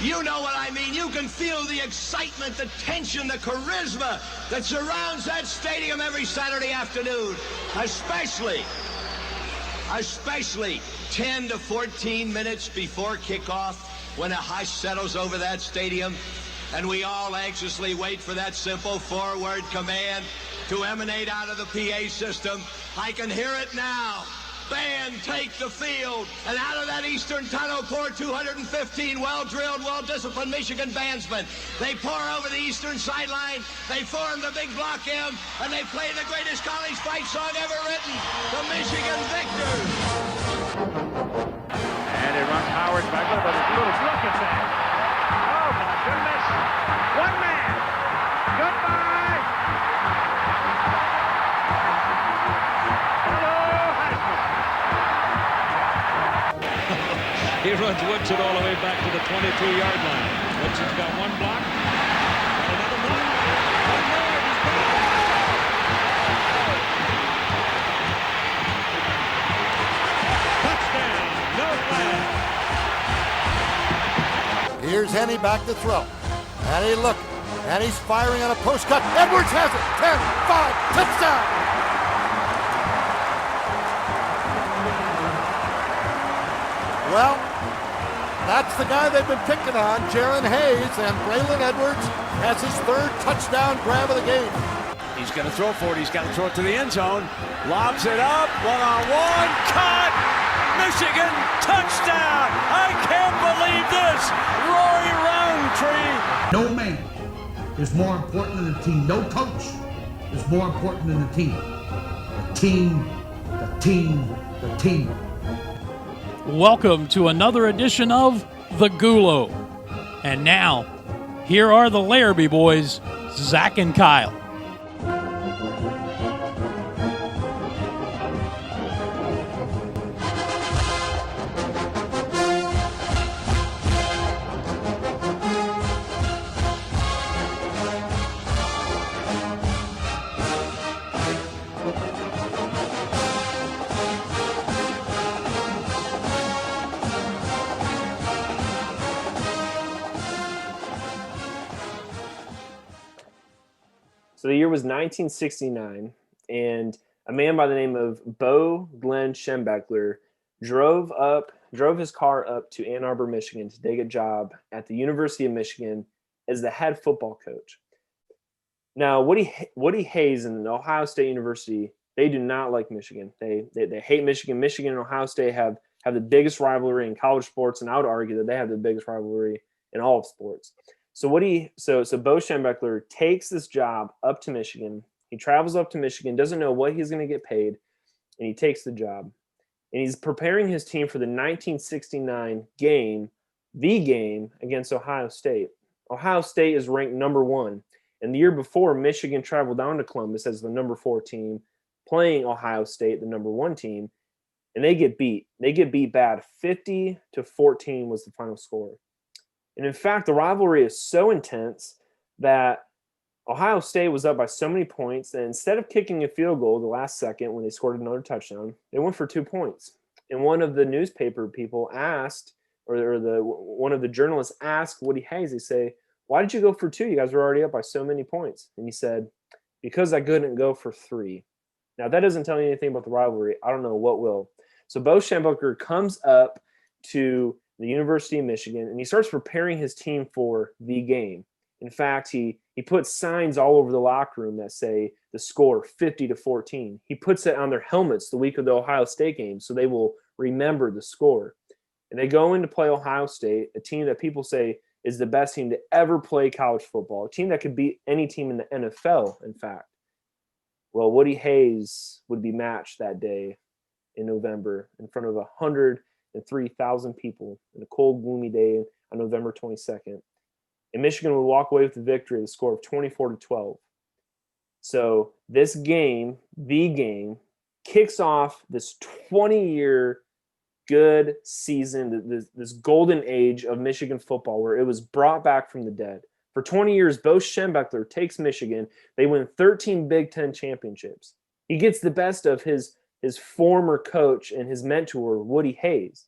You know what I mean. You can feel the excitement, the tension, the charisma that surrounds that stadium every Saturday afternoon, especially 10 to 14 minutes before kickoff when a hush settles over that stadium and we all anxiously wait for that simple forward command to emanate out of the PA system. I can hear it now. Band take the field, and out of that eastern tunnel pour 215 well-drilled, well-disciplined Michigan bandsmen. They pour over the eastern sideline, they form the big block M, and they play the greatest college fight song ever written, the Michigan Victors. And it runs Howard Beckler, but it's a little look at that. Oh my goodness. One man. Goodbye. He runs Woodson all the way back to the 22-yard line. Woodson's got one block. And another block. One more. Touchdown. No flag. Here's Henny back to throw. Henny looking. And he's firing on a post cut. Edwards has it. 10, 5, touchdown. Well, that's the guy they've been picking on, Jaron Hayes, and Braylon Edwards has his third touchdown grab of the game. He's going to throw for it. He's got to throw it to the end zone. Lobs it up. One-on-one. Cut. Michigan touchdown. I can't believe this. Rory Roundtree. No man is more important than the team. No coach is more important than the team. The team, the team, the team. Welcome to another edition of the Gulo. And now, here are the Larrabee boys, Zach and Kyle. So the year was 1969, and a man by the name of Bo Glenn Schembechler drove his car up to Ann Arbor, Michigan to take a job at the University of Michigan as the head football coach. Now, Woody Hayes and Ohio State University, they do not like Michigan. They hate Michigan. Michigan and Ohio State have the biggest rivalry in college sports, and I would argue that they have the biggest rivalry in all of sports. So Bo Schembechler takes this job up to Michigan. He travels up to Michigan, doesn't know what he's going to get paid, and he takes the job. And he's preparing his team for the 1969 game, the game against Ohio State. Ohio State is ranked number 1. And the year before, Michigan traveled down to Columbus as the number 4 team, playing Ohio State, the number 1 team, and they get beat. They get beat bad. 50-14 was the final score. And in fact, the rivalry is so intense that Ohio State was up by so many points that instead of kicking a field goal the last second when they scored another touchdown, they went for 2 points. And one of the newspaper people asked, one of the journalists asked Woody Hayes, they say, "Why did you go for 2? You guys were already up by so many points." And he said, "Because I couldn't go for 3. Now, that doesn't tell you anything about the rivalry. I don't know what will. So Bo Schembechler comes up to the University of Michigan, and he starts preparing his team for the game. In fact, he puts signs all over the locker room that say the score 50-14. He puts it on their helmets the week of the Ohio State game so they will remember the score. And they go in to play Ohio State, a team that people say is the best team to ever play college football, a team that could beat any team in the NFL, in fact. Well, Woody Hayes would be matched that day in November in front of 103,000 people in a cold, gloomy day on November 22nd. And Michigan would walk away with the victory, the score of 24-12. So this game, the game, kicks off this 20-year good season, this golden age of Michigan football where it was brought back from the dead. For 20 years, Bo Schembechler takes Michigan. They win 13 Big Ten championships. He gets the best of his former coach and his mentor, Woody Hayes.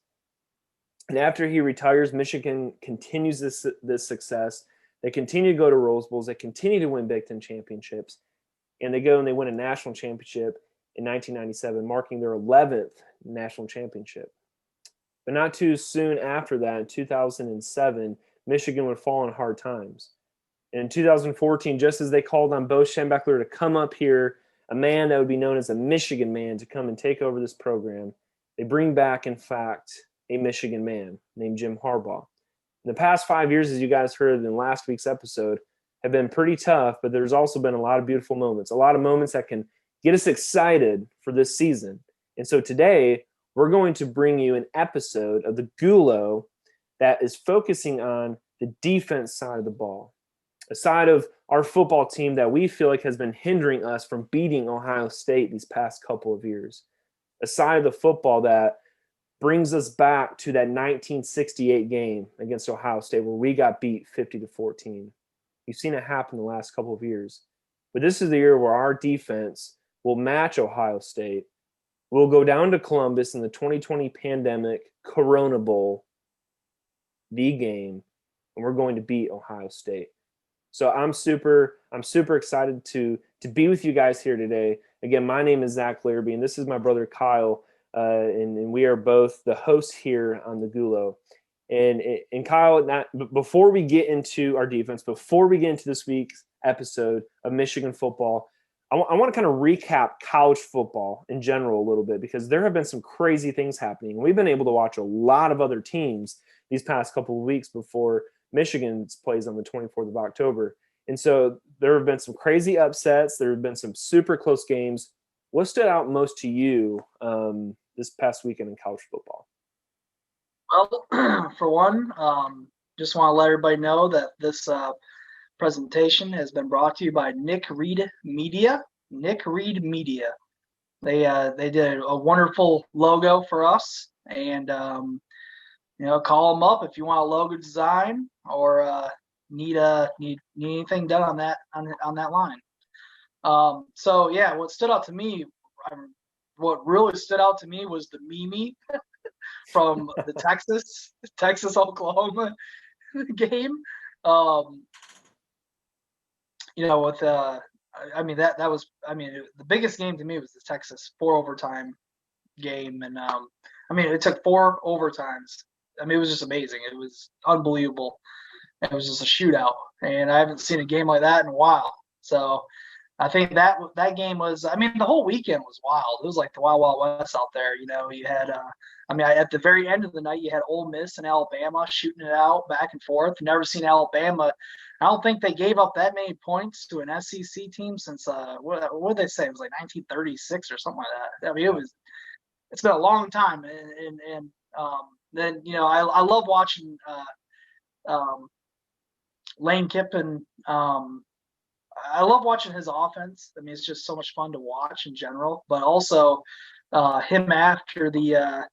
And after he retires, Michigan continues this success. They continue to go to Rose Bowls. They continue to win Big Ten championships. And they go and they win a national championship in 1997, marking their 11th national championship. But not too soon after that, in 2007, Michigan would fall in hard times. And in 2014, just as they called on Bo Schembechler to come up here, a man that would be known as a Michigan man to come and take over this program, they bring back, in fact, a Michigan man named Jim Harbaugh. In the past 5 years, as you guys heard in last week's episode, have been pretty tough, but there's also been a lot of beautiful moments, a lot of moments that can get us excited for this season. And so today, we're going to bring you an episode of the Gulo that is focusing on the defense side of the ball, a side of our football team that we feel like has been hindering us from beating Ohio State these past couple of years, a side of the football that brings us back to that 1968 game against Ohio State where we got beat 50-14. You've seen it happen the last couple of years. But this is the year where our defense will match Ohio State. We'll go down to Columbus in the 2020 pandemic Corona Bowl, the game, and we're going to beat Ohio State. So I'm super excited to be with you guys here today. Again, my name is Zach Larrabee, and this is my brother Kyle, and we are both the hosts here on the Gulo. And Kyle, before we get into our defense, before we get into this week's episode of Michigan football, I want to kind of recap college football in general a little bit, because there have been some crazy things happening. We've been able to watch a lot of other teams these past couple of weeks before Michigan plays on the 24th of October. And so there have been some crazy upsets. There have been some super close games. What stood out most to you this past weekend in college football? Well, for one, just want to let everybody know that this presentation has been brought to you by Nick Reed Media. Nick Reed Media. They did a wonderful logo for us, and call them up if you want a logo design or need anything done on that line. So yeah, what stood out to me, what really stood out to me was the Mimi from the Texas Oklahoma game. The biggest game to me was the Texas 4 overtime game, and it took 4 overtimes. It was just amazing. It was unbelievable. It was just a shootout, and I haven't seen a game like that in a while. So I think that game was, the whole weekend was wild. It was like the Wild Wild West out there. You had, at the very end of the night, you had Ole Miss and Alabama shooting it out back and forth. Never seen Alabama. I don't think they gave up that many points to an SEC team since, what did they say? It was like 1936 or something like that. It's been a long time. And then, I love watching Lane Kiffin. I love watching his offense. It's just so much fun to watch in general, but also him after the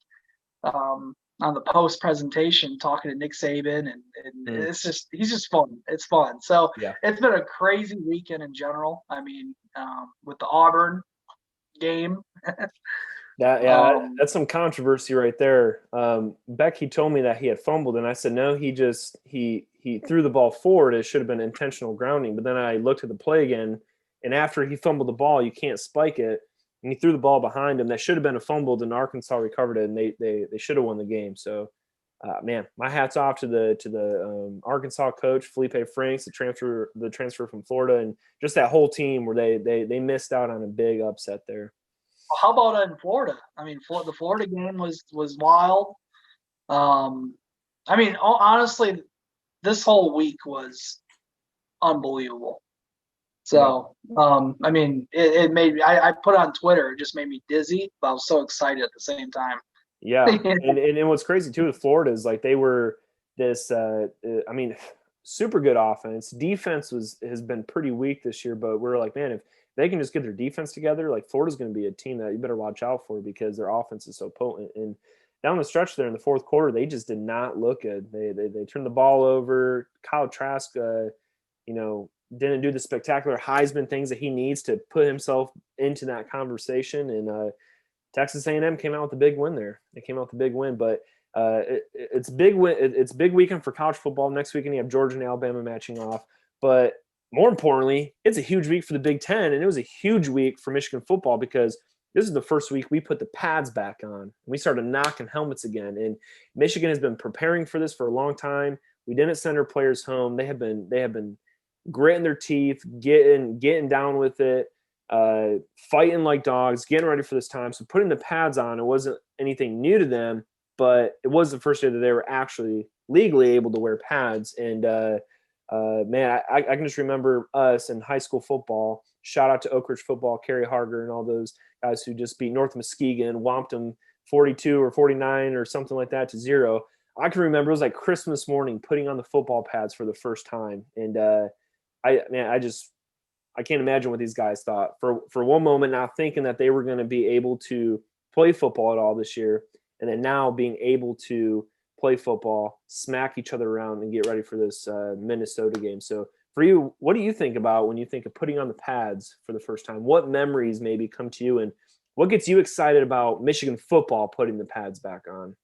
on the post presentation talking to Nick Saban, and he's just fun. It's fun. So yeah. It's been a crazy weekend in general. With the Auburn game. That's some controversy right there. Becky told me that he had fumbled, and I said no. He threw the ball forward. It should have been intentional grounding. But then I looked at the play again, and after he fumbled the ball, you can't spike it. And he threw the ball behind him. That should have been a fumble, and Arkansas recovered it, and they should have won the game. So, my hat's off to the Arkansas coach Felipe Franks, the transfer from Florida, and just that whole team where they missed out on a big upset there. Well, how about in Florida? The Florida game was wild. Honestly, this whole week was unbelievable. So, it made me, I put it on Twitter, it just made me dizzy, but I was so excited at the same time. Yeah. and what's crazy too with Florida is like they were this, super good offense. Defense has been pretty weak this year, but we're like, man, if they can just get their defense together, like Florida's going to be a team that you better watch out for because their offense is so potent. And down the stretch there in the fourth quarter, they just did not look good. They turned the ball over. Kyle Trask, didn't do the spectacular Heisman things that he needs to put himself into that conversation. And Texas A&M came out with a big win there. They came out with a big win. But It's big. It's big weekend for college football. Next weekend you have Georgia and Alabama matching off. But more importantly, it's a huge week for the Big Ten, and it was a huge week for Michigan football because this is the first week we put the pads back on. We started knocking helmets again, and Michigan has been preparing for this for a long time. We didn't send our players home. They have been gritting their teeth, getting down with it, fighting like dogs, getting ready for this time. So putting the pads on, it wasn't anything new to them, but it was the first year that they were actually legally able to wear pads. And man, I can just remember us in high school football. Shout out to Oak Ridge football, Kerry Harger, and all those guys who just beat North Muskegon, whomped them 42 or 49 or something like that to 0. I can remember it was like Christmas morning putting on the football pads for the first time. And I can't imagine what these guys thought for one moment, not thinking that they were going to be able to play football at all this year. And then now being able to play football, smack each other around, and get ready for this Minnesota game. So for you, what do you think about when you think of putting on the pads for the first time? What memories maybe come to you, and what gets you excited about Michigan football putting the pads back on?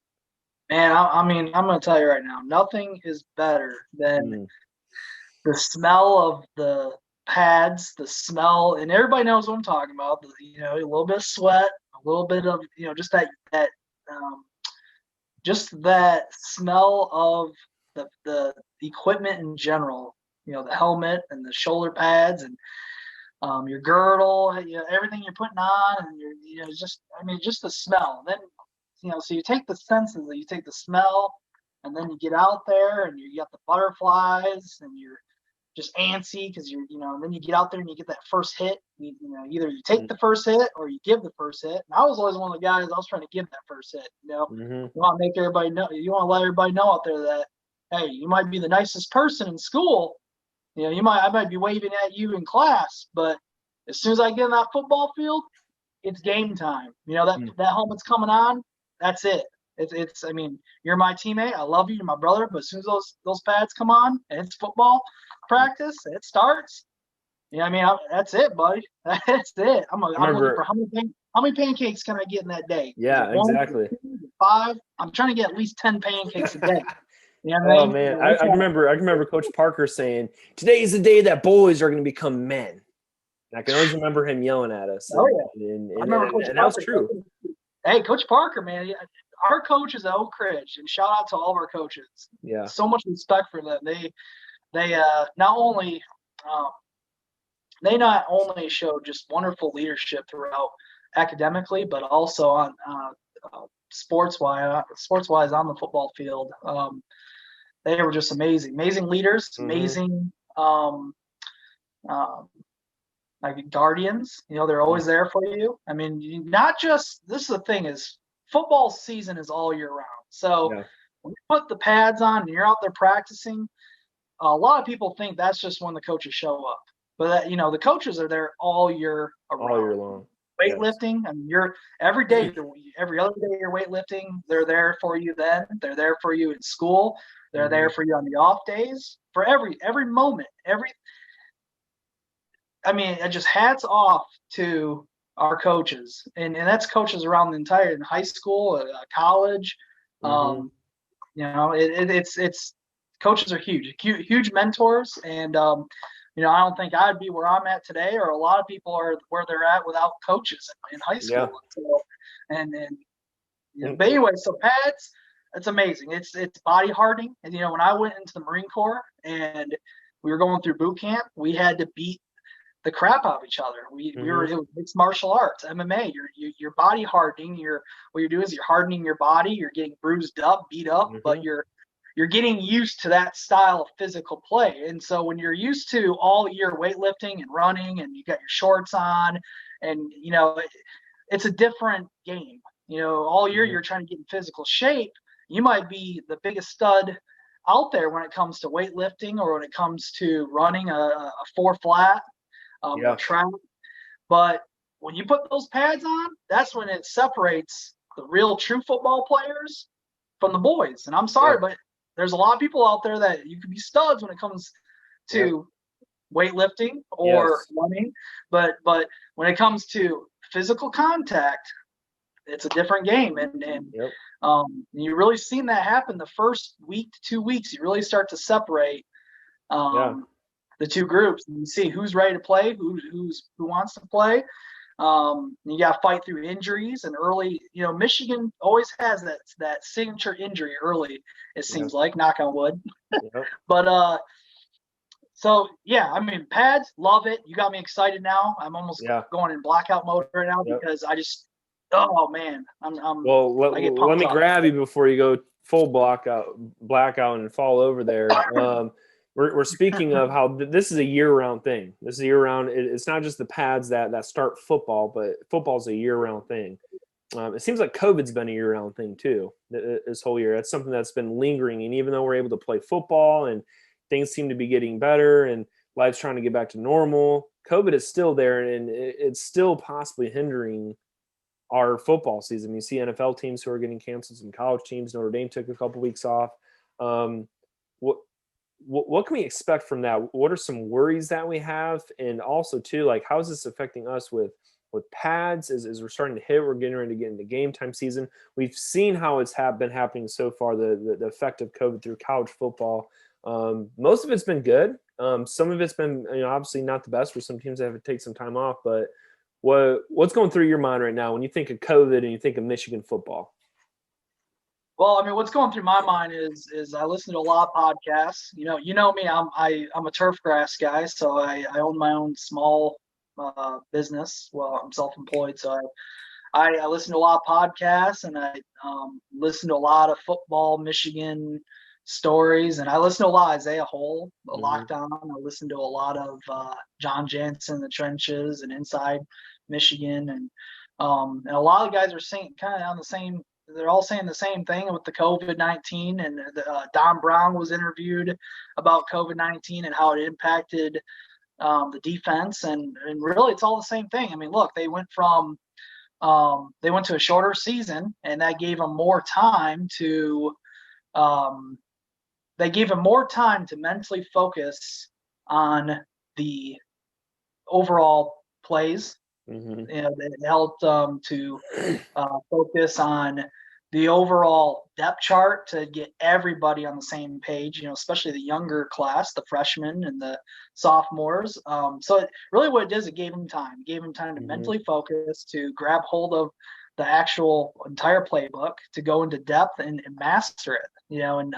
Man, I mean, I'm going to tell you right now, nothing is better than the smell of the pads, the smell, and everybody knows what I'm talking about. A little bit of sweat, a little bit of, just that smell of the equipment in general. The helmet and the shoulder pads and your girdle, everything you're putting on, and just the smell. And then, so you take the senses, you take the smell, and then you get out there and you got the butterflies and you're just antsy because and then you get out there and you get that first hit. Either you take the first hit or you give the first hit. And I was always one of the guys, I was trying to give that first hit. You want to make everybody know, you want to let everybody know out there that, hey, you might be the nicest person in school. I might be waving at you in class, but as soon as I get in that football field, it's game time. That helmet's coming on. That's it. It's. I mean, you're my teammate. I love you. You're my brother. But as soon as those pads come on and it's football practice, it starts. That's it, buddy. That's it. I'm looking for how many pancakes can I get in that day? Yeah, exactly. 5. I'm trying to get at least 10 pancakes a day. Oh man, I remember Coach Parker saying, "Today is the day that boys are going to become men." And I can always remember him yelling at us. Oh yeah, and that was true. Hey, Coach Parker, man, our coaches at Oak Ridge, and shout out to all of our coaches. Yeah, so much respect for them. They not only showed just wonderful leadership throughout academically, but also on sports wise on the football field. They were just amazing leaders, amazing like guardians. They're always there for you. I mean, not just, this is the thing, is football season is all year round. So when you put the pads on and you're out there practicing, a lot of people think that's just when the coaches show up. But the coaches are there all year around. All year long. Weightlifting, I mean, you're every day, every other day you're weightlifting. They're there for you then. They're there for you in school. They're there for you on the off days. For every moment, just hats off to our coaches, and that's coaches around the entire in high school, college. It's coaches are huge mentors, and I don't think I'd be where I'm at today, or a lot of people are where they're at without coaches in high school. So, but anyway, so pads, it's amazing. It's body hardening. And when I went into the Marine Corps and we were going through boot camp, we had to beat the crap out of each other. It was mixed martial arts, MMA. You're body hardening. What you're doing is you're hardening your body. You're getting bruised up, beat up, but you're getting used to that style of physical play. And so when you're used to all year weightlifting and running and you got your shorts on and, it's a different game. All year you're trying to get in physical shape. You might be the biggest stud out there when it comes to weightlifting or when it comes to running a 4 flat or track. But when you put those pads on, that's when it separates the real true football players from the boys. And I'm sorry, but there's a lot of people out there that you could be studs when it comes to weightlifting or running, but when it comes to physical contact, it's a different game, and Yep. you really seen that happen the first week to 2 weeks. You really start to separate the two groups, and you see who's ready to play, who wants to play. You got to fight through injuries and early. Michigan always has that signature injury early. It seems like, knock on wood. Yep. But so yeah, I mean, pads, love it. You got me excited now. I'm almost going in blackout mode right now because I just, oh man, Well, I get let pumped me up. grab you before you go full blackout and fall over there. We're speaking of how this is a year-round thing. This is a year-round. It's not just the pads that start football, but football's a year-round thing. It seems like COVID's been a year-round thing too. This whole year, that's something that's been lingering. And even though we're able to play football and things seem to be getting better and life's trying to get back to normal, COVID is still there, and it's still possibly hindering our football season. You see NFL teams who are getting canceled, some college teams. Notre Dame took a couple weeks off. What can we expect from that? What are some worries that we have? And also too, like, how is this affecting us with pads as we're starting to hit, we're getting ready to get into game time season. We've seen how it's been happening so far, the effect of COVID through college football. Most of it's been good. Some of it's been, obviously not the best for some teams that have to take some time off, but what's going through your mind right now when you think of COVID and you think of Michigan football? Well, I mean, what's going through my mind is I listen to a lot of podcasts. You know me. I'm a turf grass guy, so I own my own small business. Well, I'm self-employed, so I listen to a lot of podcasts, and I listen to a lot of football Michigan stories, and I listen to a lot of Isaiah Hole, the Lockdown. I listen to a lot of John Jansen, the trenches, and Inside Michigan, and a lot of guys are saying kind of on the same. They're all saying the same thing with the COVID-19, and Don Brown was interviewed about COVID-19 and how it impacted the defense, and really it's all the same thing. I mean, look, they went to a shorter season, and that gave them more time to mentally focus on the overall plays. It helped to focus on the overall depth chart to get everybody on the same page, especially the younger class, the freshmen and the sophomores. So really what it did is it gave them time. To mentally focus, to grab hold of the actual entire playbook, to go into depth and master it, and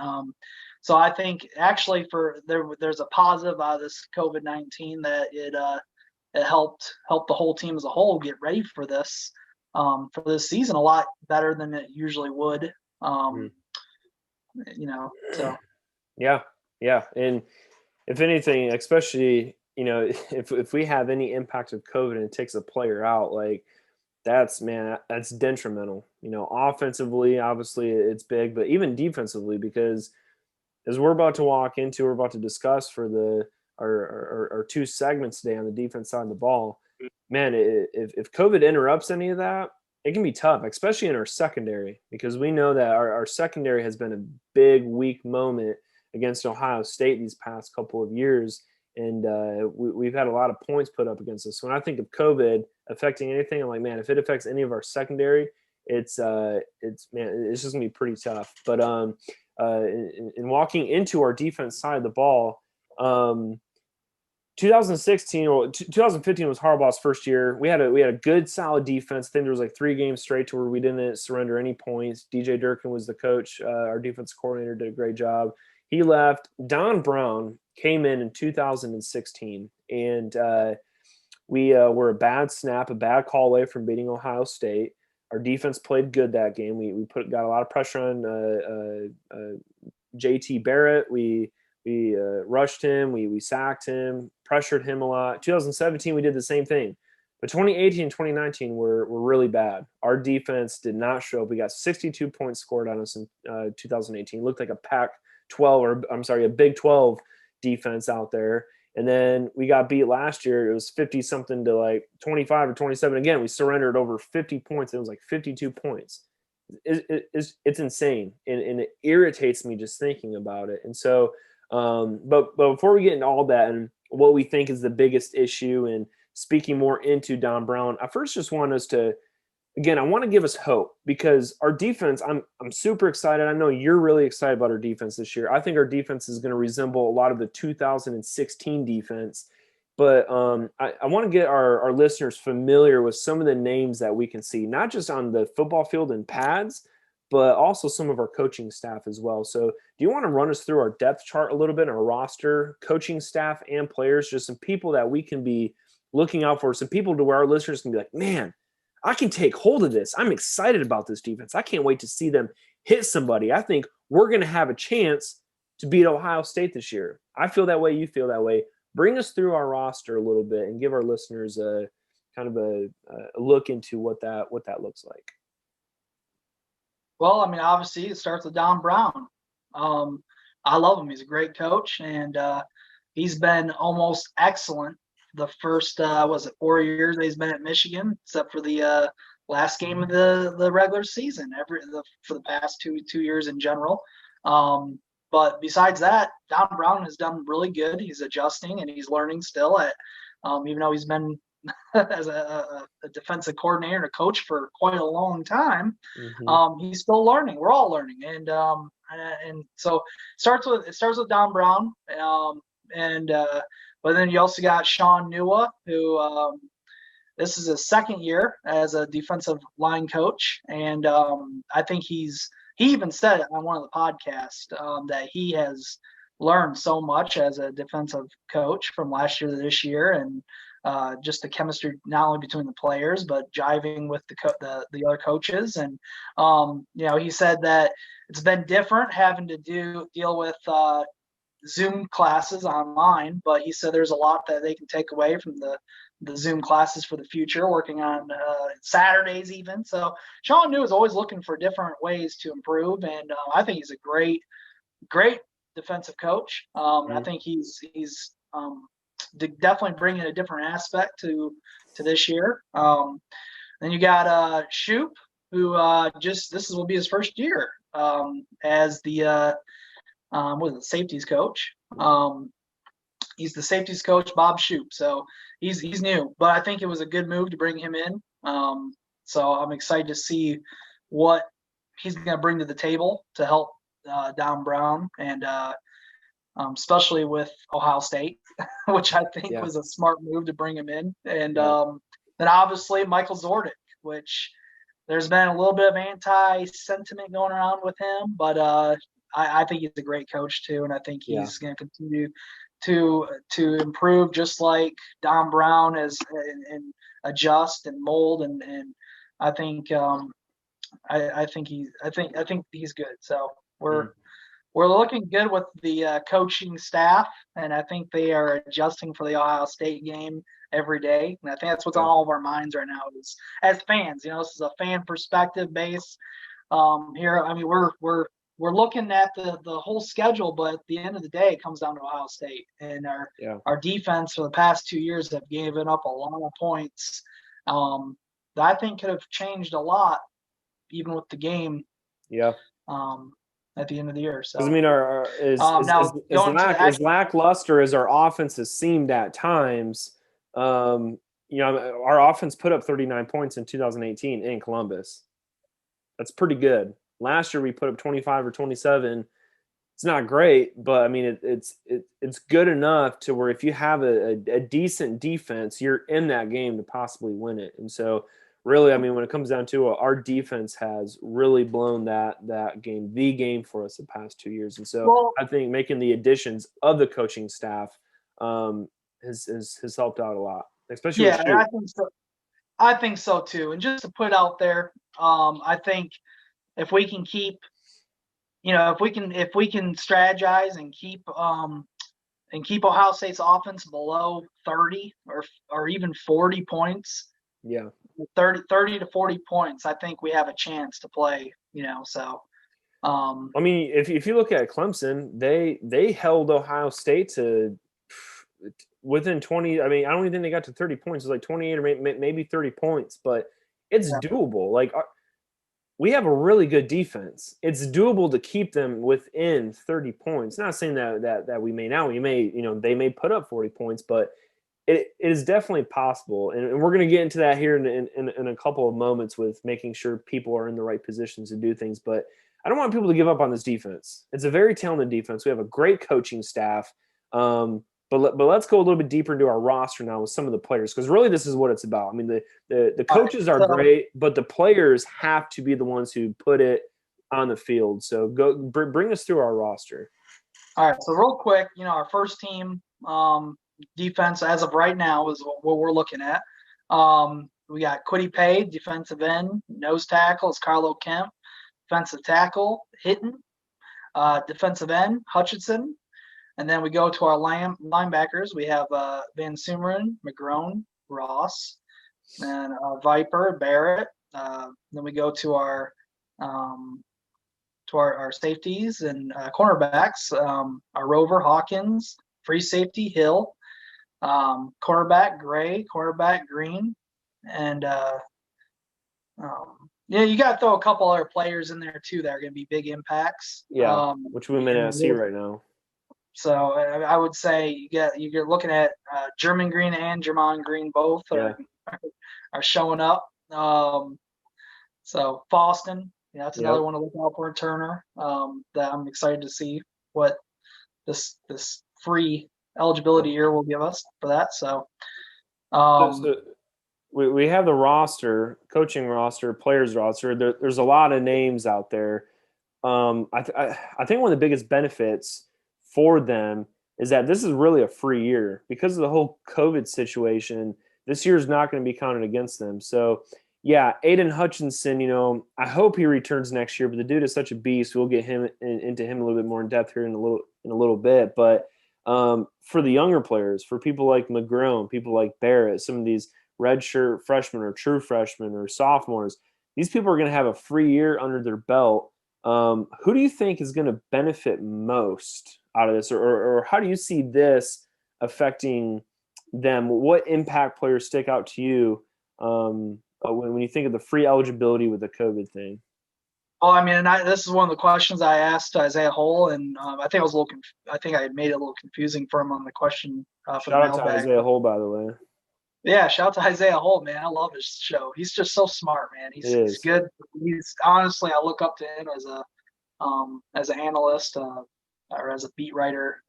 so I think actually there's a positive out of this COVID-19 that it helped the whole team as a whole get ready for this season a lot better than it usually would. So yeah. And if anything, especially, if we have any impact of COVID and it takes a player out, like that's detrimental. Offensively, obviously it's big, but even defensively, because as we're about to discuss for our two segments today on the defense side of the ball, man, if COVID interrupts any of that, it can be tough, especially in our secondary, because we know that our secondary has been a big weak moment against Ohio State these past couple of years, and we've had a lot of points put up against us. So when I think of COVID affecting anything, I'm like, man, if it affects any of our secondary, it's just gonna be pretty tough. But in walking into our defense side of the ball, 2015 was Harbaugh's first year. We had a good, solid defense. I think there was like 3 games straight to where we didn't surrender any points. DJ Durkin was the coach. Our defense coordinator did a great job. He left. Don Brown came in 2016, and we were a bad call away from beating Ohio State. Our defense played good that game. We got a lot of pressure on JT Barrett. We rushed him. We sacked him, pressured him a lot. 2017, we did the same thing. But 2018 and 2019 were really bad. Our defense did not show up. We got 62 points scored on us in 2018. It looked like a Big 12 defense out there. And then we got beat last year. It was 50-something to like 25 or 27. Again, we surrendered over 50 points. It was like 52 points. It's insane. And it irritates me just thinking about it. And so but before we get into all that and what we think is the biggest issue and speaking more into Don Brown, I first just want us to again, I want to give us hope because our defense, I'm super excited. I know you're really excited about our defense this year. I think our defense is going to resemble a lot of the 2016 defense. But I want to get our listeners familiar with some of the names that we can see, not just on the football field and pads, but also some of our coaching staff as well. So do you want to run us through our depth chart a little bit, our roster, coaching staff, and players, just some people that we can be looking out for, some people to where our listeners can be like, man, I can take hold of this. I'm excited about this defense. I can't wait to see them hit somebody. I think we're going to have a chance to beat Ohio State this year. I feel that way. You feel that way. Bring us through our roster a little bit and give our listeners a kind of a look into what that looks like. Well, I mean, obviously it starts with Don Brown. I love him. He's a great coach, and he's been almost excellent the first 4 years that he's been at Michigan, except for the last game of the regular season. For the past two years in general. But besides that, Don Brown has done really good. He's adjusting and he's learning still even though he's been as a defensive coordinator and a coach for quite a long time. Mm-hmm. He's still learning. We're all learning. And so it starts with Don Brown. But then you also got Sean Nua, who this is his second year as a defensive line coach. And I think he even said on one of the podcasts that he has learned so much as a defensive coach from last year to this year, and just the chemistry not only between the players but jiving with the other coaches. And he said that it's been different having to deal with Zoom classes online, but he said there's a lot that they can take away from the Zoom classes for the future, working on Saturdays even. So Sean New is always looking for different ways to improve, and I think he's a great defensive coach. I think he's definitely bringing a different aspect to this year. Then you got Shoop, who this will be his first year as the safeties coach. He's the safeties coach, Bob Shoop. So he's new, but I think it was a good move to bring him in. So I'm excited to see what he's going to bring to the table to help Don Brown, and especially with Ohio State, which I think was a smart move to bring him in. And then obviously Michael Zordick, which there's been a little bit of anti-sentiment going around with him, but I think he's a great coach too, and I think he's going to continue to improve just like Don Brown and adjust and mold, and I think I think he's good. So we're looking good with the coaching staff, and I think they are adjusting for the Ohio State game every day. And I think that's what's on all of our minds right now is as fans. This is a fan perspective base here. I mean, we're looking at the whole schedule, but at the end of the day, it comes down to Ohio State, and our defense for the past 2 years have given up a lot of points that I think could have changed a lot, even with the game. Yeah. At the end of the year. So I mean, as lackluster as our offense has seemed at times, our offense put up 39 points in 2018 in Columbus. That's pretty good. Last year we put up 25 or 27. It's not great, but I mean it's good enough to where if you have a decent defense, you're in that game to possibly win it. And so really, I mean, when it comes down to it, our defense has really blown the game for us the past 2 years. And so I think making the additions of the coaching staff has helped out a lot, especially with Shoop. I think so. I think so too. And just to put out there, I think if we can keep, if we can strategize and keep Ohio State's offense below 30 or even 40 points. Yeah. 30 to 40 points, I think we have a chance to play, so. I mean, if you look at Clemson, they held Ohio State to within 20. I mean, I don't even think they got to 30 points. It's like 28 or maybe 30 points, but it's doable. Like we have a really good defense. It's doable to keep them within 30 points. Not saying that we may now. They may put up 40 points, but it is definitely possible, and we're going to get into that here in a couple of moments with making sure people are in the right positions to do things. But I don't want people to give up on this defense. It's a very talented defense. We have a great coaching staff. But let's go a little bit deeper into our roster now with some of the players, because really this is what it's about. I mean, the coaches are great, but the players have to be the ones who put it on the field. So bring us through our roster. All right, so real quick, our first team defense as of right now is what we're looking at. We got Quiddy Pay, defensive end. Nose tackle is Carlo Kemp. Defensive tackle, Hitton. Defensive end, Hutchinson. And then we go to our linebackers. We have Van Sumeren, McGrone, Ross, and Viper, Barrett. Then we go to our safeties and cornerbacks. Our Rover, Hawkins, free safety, Hill, cornerback, Gray, cornerback, Green, and you got to throw a couple other players in there too that are going to be big impacts. Yeah, which we may not see right now. So I would say you're looking at German Green and Jermon Green both are showing up. So Foston, that's another one to look out for, Turner. That I'm excited to see what this free eligibility year will give us for that. So we have the roster, coaching roster, players roster. There's a lot of names out there. I think one of the biggest benefits for them is that this is really a free year because of the whole COVID situation. This year is not going to be counted against them. So yeah, Aiden Hutchinson, I hope he returns next year, but the dude is such a beast. We'll get him into him a little bit more in depth here in a little bit. But for the younger players, for people like McGrone, people like Barrett, some of these redshirt freshmen or true freshmen or sophomores, these people are going to have a free year under their belt. Who do you think is going to benefit most out of this, or how do you see this affecting them? What impact players stick out to you when you think of the free eligibility with the COVID thing? Well, I mean, this is one of the questions I asked Isaiah Hole, and I think I think I made it a little confusing for him on the question. Shout out to Isaiah Hole, by the way. Yeah, shout out to Isaiah Hole, man. I love his show. He's just so smart, man. He's good. He's honestly, I look up to him as an analyst or as a beat writer.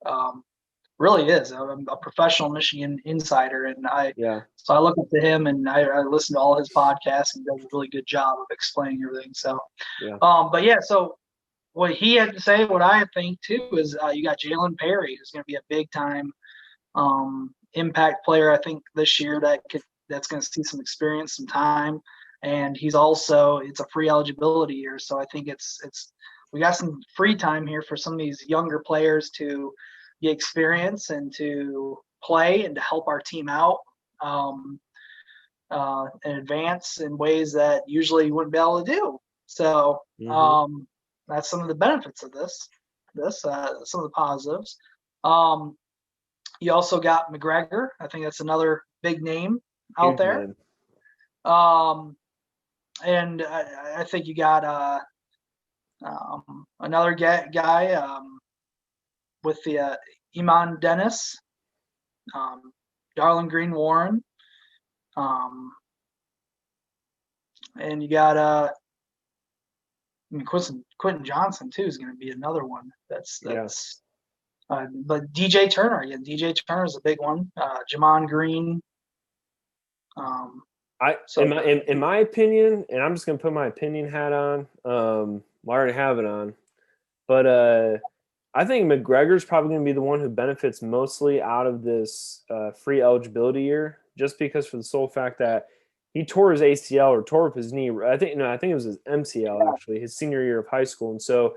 Really is. I'm a professional Michigan insider, and so I look up to him, and I listen to all his podcasts, and does a really good job of explaining everything. So, so what he had to say, what I think too, is you got Jalen Perry, who's going to be a big time impact player, I think, this year that's going to see some experience, some time, and it's a free eligibility year, so I think we got some free time here for some of these younger players to get experience and to play and to help our team out and advance in ways that usually you wouldn't be able to do. So that's some of the benefits of this, some of the positives. You also got McGregor. I think that's another big name out there. And I think you got another guy with the Iman Dennis, Darlin Green Warren, and you got Quentin Johnson too is going to be another one. But DJ Turner again. DJ Turner is a big one. Jamon Green. In my opinion, and I'm just going to put my opinion hat on. I already have it on, but I think McGregor's probably going to be the one who benefits mostly out of this free eligibility year, just because for the sole fact that he tore his ACL or tore up his knee. I think it was his MCL actually, his senior year of high school, and so.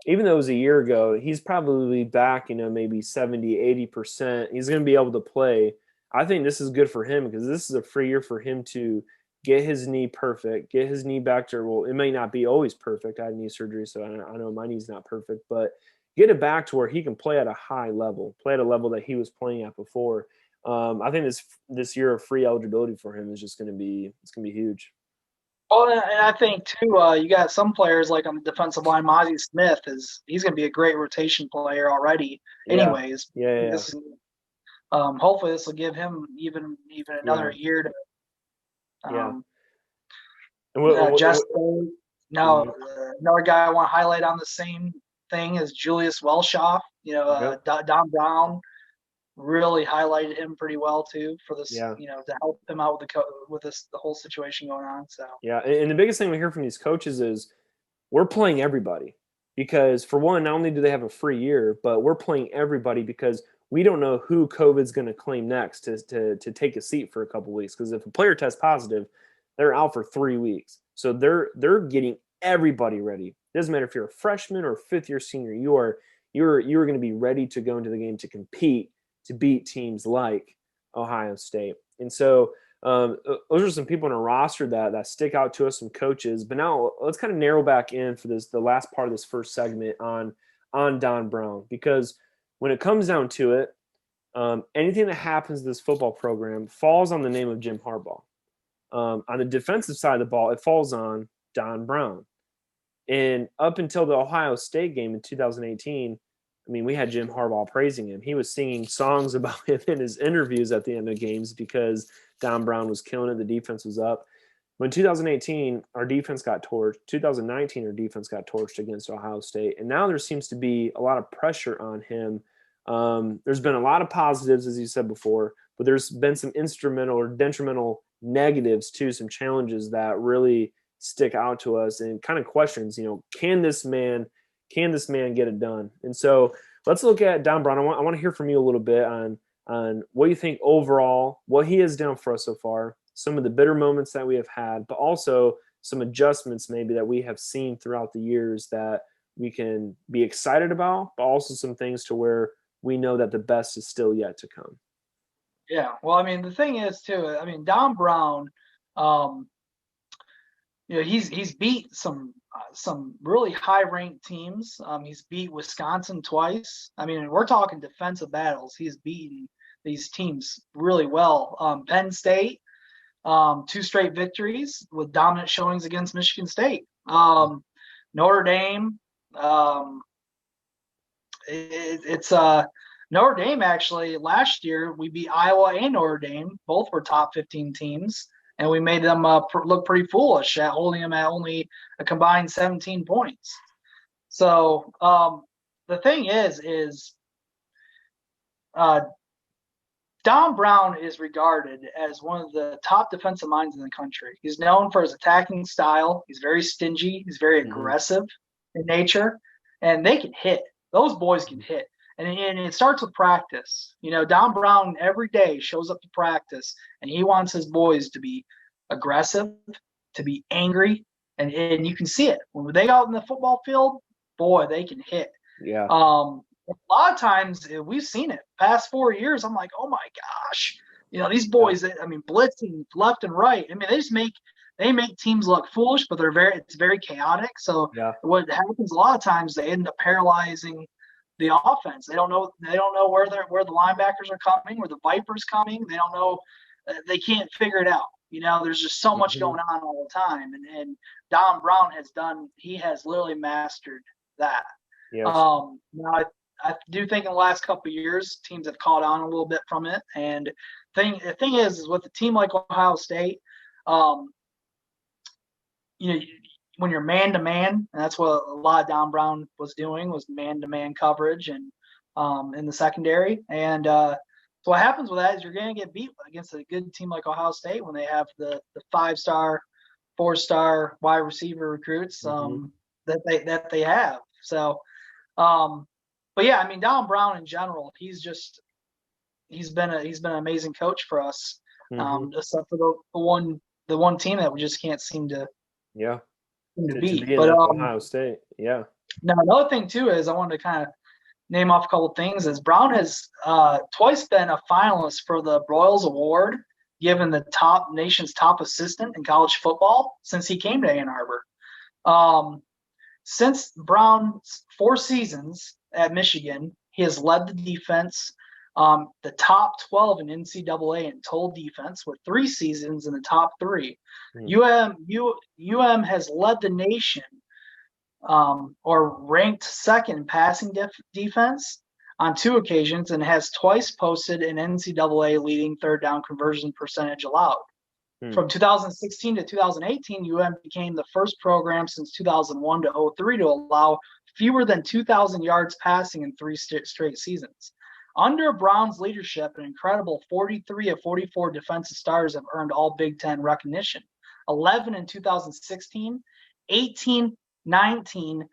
Even though it was a year ago, he's probably back, maybe 70, 80%. He's going to be able to play. I think this is good for him because this is a free year for him to get his knee perfect, get his knee back to, well, it may not be always perfect. I had knee surgery, so I know my knee's not perfect, but get it back to where he can play at a high level, play at a level that he was playing at before. I think this year of free eligibility for him is just going to be huge. Well, and I think too, you got some players like on the defensive line. Mozzie Smith he's going to be a great rotation player already. Anyways, hopefully this will give him even another year to just now. Another guy I want to highlight on the same thing is Julius Welshoff. Don Brown really highlighted him pretty well too for this. To help him out with the whole situation going on. So and the biggest thing we hear from these coaches is we're playing everybody, because for one, not only do they have a free year, but we're playing everybody because we don't know who COVID's going to claim next to take a seat for a couple weeks. Because if a player tests positive, they're out for 3 weeks. So they're getting everybody ready. It doesn't matter if you're a freshman or fifth-year senior. You're going to be ready to go into the game to compete, to beat teams like Ohio State. And so those are some people on our roster that stick out to us, some coaches. But now let's kind of narrow back in for the last part of this first segment on Don Brown, because when it comes down to it, anything that happens to this football program falls on the name of Jim Harbaugh. On the defensive side of the ball, it falls on Don Brown. And up until the Ohio State game in 2018, I mean, we had Jim Harbaugh praising him. He was singing songs about him in his interviews at the end of games because Don Brown was killing it. The defense was up. When 2018, our defense got torched. 2019, our defense got torched against Ohio State. And now there seems to be a lot of pressure on him. There's been a lot of positives, as you said before, but there's been some instrumental or detrimental negatives too, some challenges that really stick out to us and kind of questions, can this man get it done? And so let's look at Don Brown. I want to hear from you a little bit on what you think overall, what he has done for us so far, some of the bitter moments that we have had, but also some adjustments maybe that we have seen throughout the years that we can be excited about, but also some things to where we know that the best is still yet to come. Yeah. Well, I mean, the thing is too, Don Brown, he's beat some really high-ranked teams. He's beat Wisconsin twice. I mean, we're talking defensive battles. He's beaten these teams really well. Penn State, 2 straight victories with dominant showings against Michigan State. Notre Dame, Notre Dame actually last year we beat Iowa and Notre Dame. Both were top 15 teams. And we made them look pretty foolish at holding them at only a combined 17 points. So the thing is Don Brown is regarded as one of the top defensive minds in the country. He's known for his attacking style. He's very stingy. He's very aggressive in nature. And they can hit. Those boys can hit. And it starts with practice. Don Brown every day shows up to practice, and he wants his boys to be aggressive, to be angry, and you can see it. When they go out in the football field, boy, they can hit. Yeah. A lot of times we've seen it. Past 4 years, I'm like, oh my gosh, these boys. Blitzing left and right. They make teams look foolish, but it's very chaotic. So what happens a lot of times, they end up paralyzing the offense. They don't know where the linebackers are coming, where the Vipers coming. They don't know. They can't figure it out. There's just so much going on all the time, and Don Brown has literally mastered that. Yes. Now I do think in the last couple of years, teams have caught on a little bit from it. And the thing is with a team like Ohio State, when you're man to man, and that's what a lot of Don Brown was doing, was man to man coverage and in the secondary. And so what happens with that is you're going to get beat against a good team like Ohio State when they have the 5-star, 4-star wide receiver recruits that they have. So, but yeah, Don Brown in general, he's been an amazing coach for us. Except for the one team that we just can't seem to beat. But Ohio State, yeah. Now another thing too is I wanted to kind of name off a couple of things. Is Brown has twice been a finalist for the Broyles Award, given the nation's top assistant in college football since he came to Ann Arbor. Since Brown's 4 seasons at Michigan, he has led the defense, the top 12 in NCAA in total defense, with 3 seasons in the top 3. UM has led the nation, or ranked second in passing defense, on 2 occasions and has twice posted an NCAA leading third down conversion percentage allowed. From 2016 to 2018, UM became the first program since 2001 to 03 to allow fewer than 2,000 yards passing in 3 straight seasons. Under Brown's leadership, an incredible 43 of 44 defensive starters have earned all Big Ten recognition. 11 in 2016, 18, 19,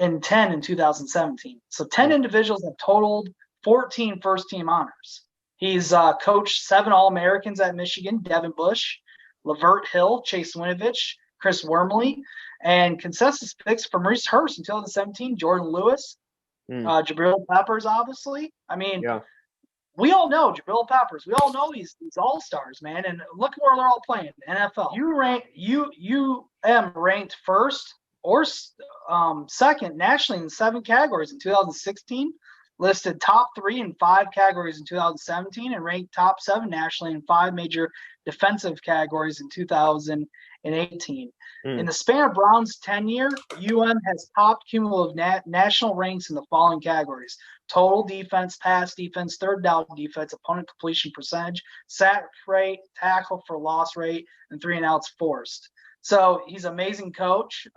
and 10 in 2017. So 10 individuals have totaled 14 first-team honors. He's coached 7 All-Americans at Michigan: Devin Bush, Lavert Hill, Chase Winovich, Chris Wormley, and consensus picks for Maurice Hurst in 2017, Jordan Lewis, Jabril Peppers, obviously. I mean, we all know Jabril Peppers. We all know he's all-stars, man. And look where they're all playing, NFL. UM ranked first or second nationally in 7 categories in 2016. Listed top 3 in 5 categories in 2017, and ranked top 7 nationally in 5 major defensive categories in 2018. In the span of Brown's tenure, UM has topped cumulative national ranks in the following categories: total defense, pass defense, third down defense, opponent completion percentage, sack rate, tackle for loss rate, and 3 and outs forced. So he's an amazing coach.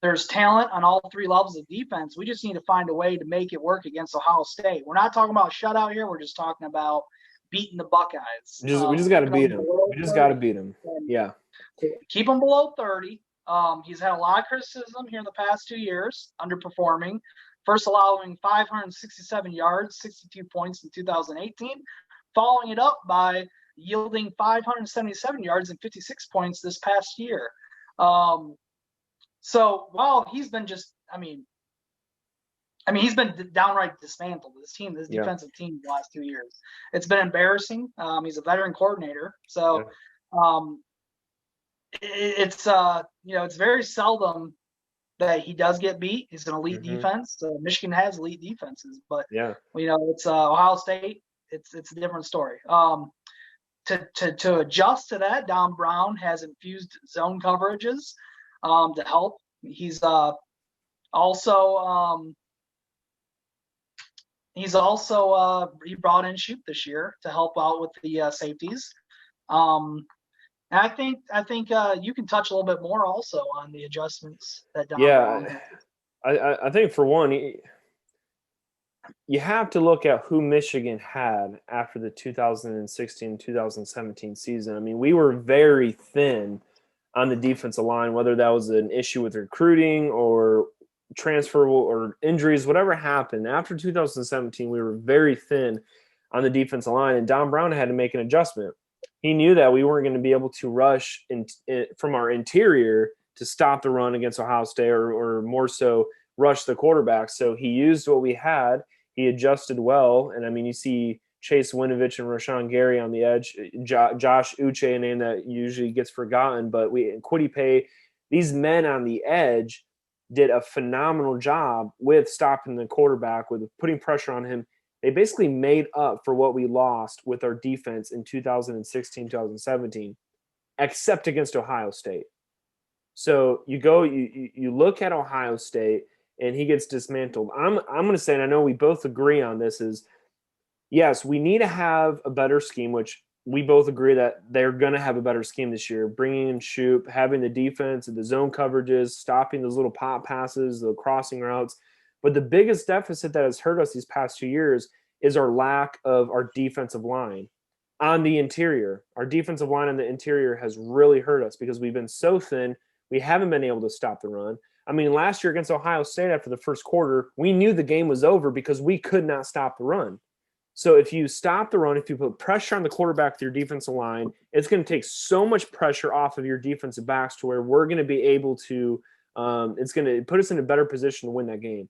There's talent on all 3 levels of defense. We just need to find a way to make it work against Ohio State. We're not talking about shutout here. We're just talking about beating the Buckeyes. We just got to beat them. We just got to beat them. Yeah. Keep them below 30. He's had a lot of criticism here in the past 2 years, underperforming. First allowing 567 yards, 62 points in 2018, following it up by yielding 577 yards and 56 points this past year. So while he's been he's been downright dismantled. This defensive team the last 2 years. It's been embarrassing. He's a veteran coordinator. So it's very seldom that he does get beat. He's an elite defense. Michigan has elite defenses, but it's Ohio State. It's a different story. To adjust to that, Don Brown has infused zone coverages to help. He's also he brought in Shoop this year to help out with the safeties. And I think you can touch a little bit more also on the adjustments that Don Brown has. I think for one, you have to look at who Michigan had after the 2016-2017 season. I mean, we were very thin on the defensive line, whether that was an issue with recruiting or transferable or injuries, whatever happened. After 2017, we were very thin on the defensive line, and Don Brown had to make an adjustment. He knew that we weren't going to be able to rush from our interior to stop the run against Ohio State or more so rush the quarterback. So he used what we had. He adjusted well. And, I mean, you see Chase Winovich and Rashawn Gary on the edge, Josh Uche, a name that usually gets forgotten, but Kwity Paye, these men on the edge did a phenomenal job with stopping the quarterback, with putting pressure on him. They basically made up for what we lost with our defense in 2016, 2017, except against Ohio State. So you look at Ohio State and he gets dismantled. I'm going to say, and I know we both agree on this, is yes, we need to have a better scheme, which we both agree that they're going to have a better scheme this year, bringing in Shoop, having the defense and the zone coverages, stopping those little pop passes, the crossing routes. But the biggest deficit that has hurt us these past 2 years is our lack of our defensive line on the interior. Our defensive line on the interior has really hurt us because we've been so thin. We haven't been able to stop the run. I mean, last year against Ohio State after the first quarter, we knew the game was over because we could not stop the run. So if you stop the run, if you put pressure on the quarterback with your defensive line, it's going to take so much pressure off of your defensive backs to where we're going to be able to it's going to put us in a better position to win that game.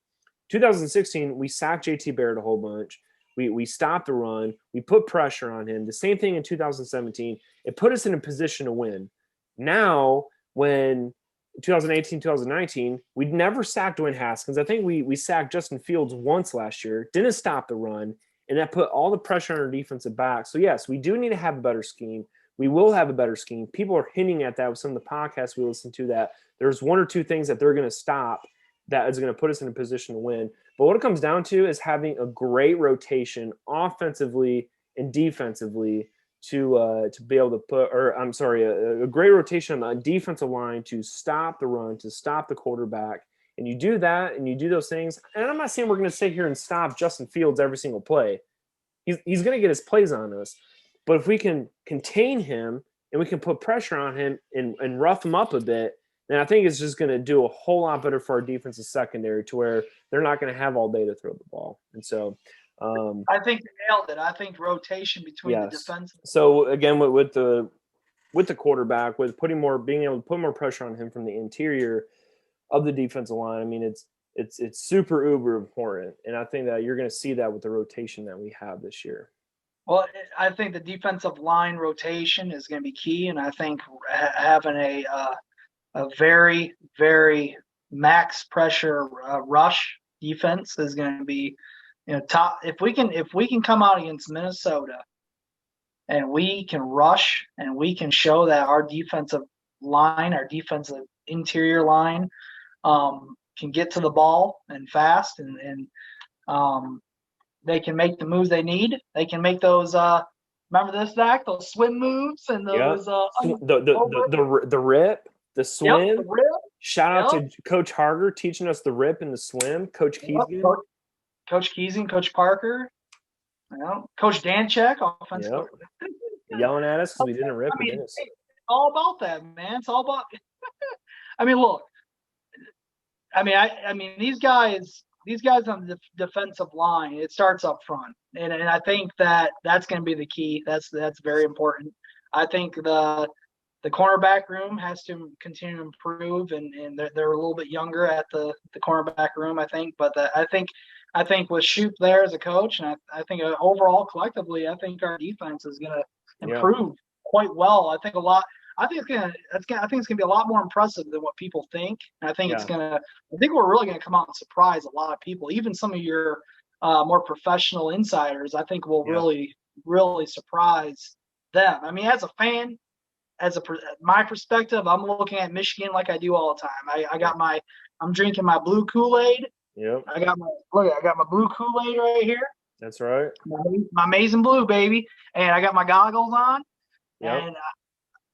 2016, we sacked JT Barrett a whole bunch. We stopped the run. We put pressure on him. The same thing in 2017. It put us in a position to win. Now, when 2018, 2019, we'd never sacked Dwayne Haskins. I think we sacked Justin Fields once last year. Didn't stop the run. And that put all the pressure on our defensive back. So, yes, we do need to have a better scheme. We will have a better scheme. People are hinting at that with some of the podcasts we listen to, that there's 1 or 2 things that they're going to stop that is going to put us in a position to win. But what it comes down to is having a great rotation offensively and defensively to be able to a great rotation on the defensive line to stop the run, to stop the quarterback. And you do that and you do those things. And I'm not saying we're going to sit here and stop Justin Fields every single play. He's going to get his plays on us. But if we can contain him and we can put pressure on him and rough him up a bit, then I think it's just going to do a whole lot better for our defensive secondary to where they're not going to have all day to throw the ball. And so I think you nailed it. I think rotation between the defense. So again, with the quarterback, with being able to put more pressure on him from the interior of the defensive line, I mean, it's super uber important. And I think that you're going to see that with the rotation that we have this year. Well, I think the defensive line rotation is going to be key. And I think having a very, very max pressure rush defense is going to be, top. If we can come out against Minnesota and we can rush and we can show that our defensive line, our defensive interior line, can get to the ball and fast and they can make the moves they need. They can make those. Remember this, Zach? Those swim moves and those. The rip, the swim. Yep, the rip. Shout out to Coach Harger teaching us the rip and the swim. Coach Keegan. Coach Keesing, Coach Parker, Coach Danchek, offensive. Yep. Yelling at us because we didn't rip. It's all about that, man. It's all about. I mean, look. I mean, these guys on the defensive line. It starts up front, and I think that's going to be the key. That's very important. I think the cornerback room has to continue to improve, and they're a little bit younger at the cornerback room, I think. But I think with Shoop there as a coach, and I think overall collectively, I think our defense is going to improve quite well. I think it's gonna be a lot more impressive than what people think. And I think we're really gonna come out and surprise a lot of people, even some of your more professional insiders. I think will really, really surprise them. I mean, as a fan, my perspective, I'm looking at Michigan like I do all the time. I'm drinking my blue Kool-Aid. Yep. I got my blue Kool-Aid right here. That's right. My amazing blue, baby. And I got my goggles on. Yep. And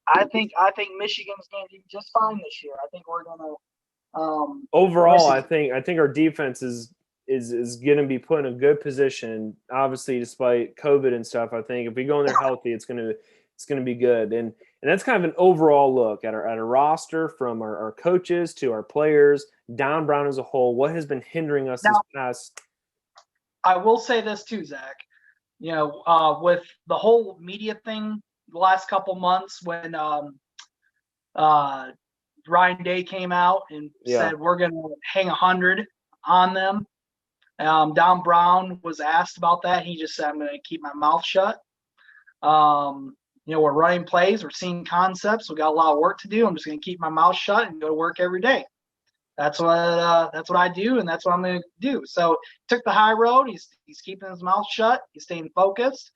I think Michigan's going to do just fine this year. I think we're going to overall, I think our defense is going to be put in a good position. Obviously, despite COVID and stuff, I think if we go in there healthy, it's going to be good. And that's kind of an overall look at our roster, from our coaches to our players, Don Brown as a whole. What has been hindering us this past? I will say this too, Zach. With the whole media thing the last couple months, when Ryan Day came out and said we're going to hang 100 on them. Don Brown was asked about that. He just said, I'm going to keep my mouth shut. We're running plays. We're seeing concepts. We got a lot of work to do. I'm just going to keep my mouth shut and go to work every day. That's what I do, and that's what I'm going to do. So took the high road. He's keeping his mouth shut. He's staying focused.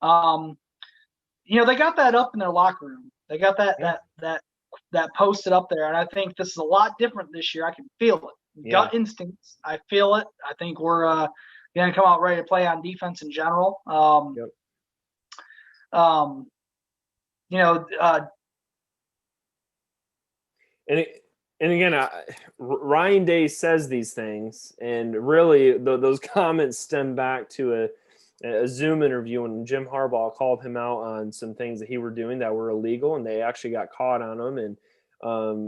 They got that up in their locker room. They got that posted up there, and I think this is a lot different this year. I can feel it. Gut instincts. I feel it. I think we're going to come out ready to play on defense in general. And again, Ryan Day says these things, and really those comments stem back to a Zoom interview when Jim Harbaugh called him out on some things that he were doing that were illegal, and they actually got caught on them. And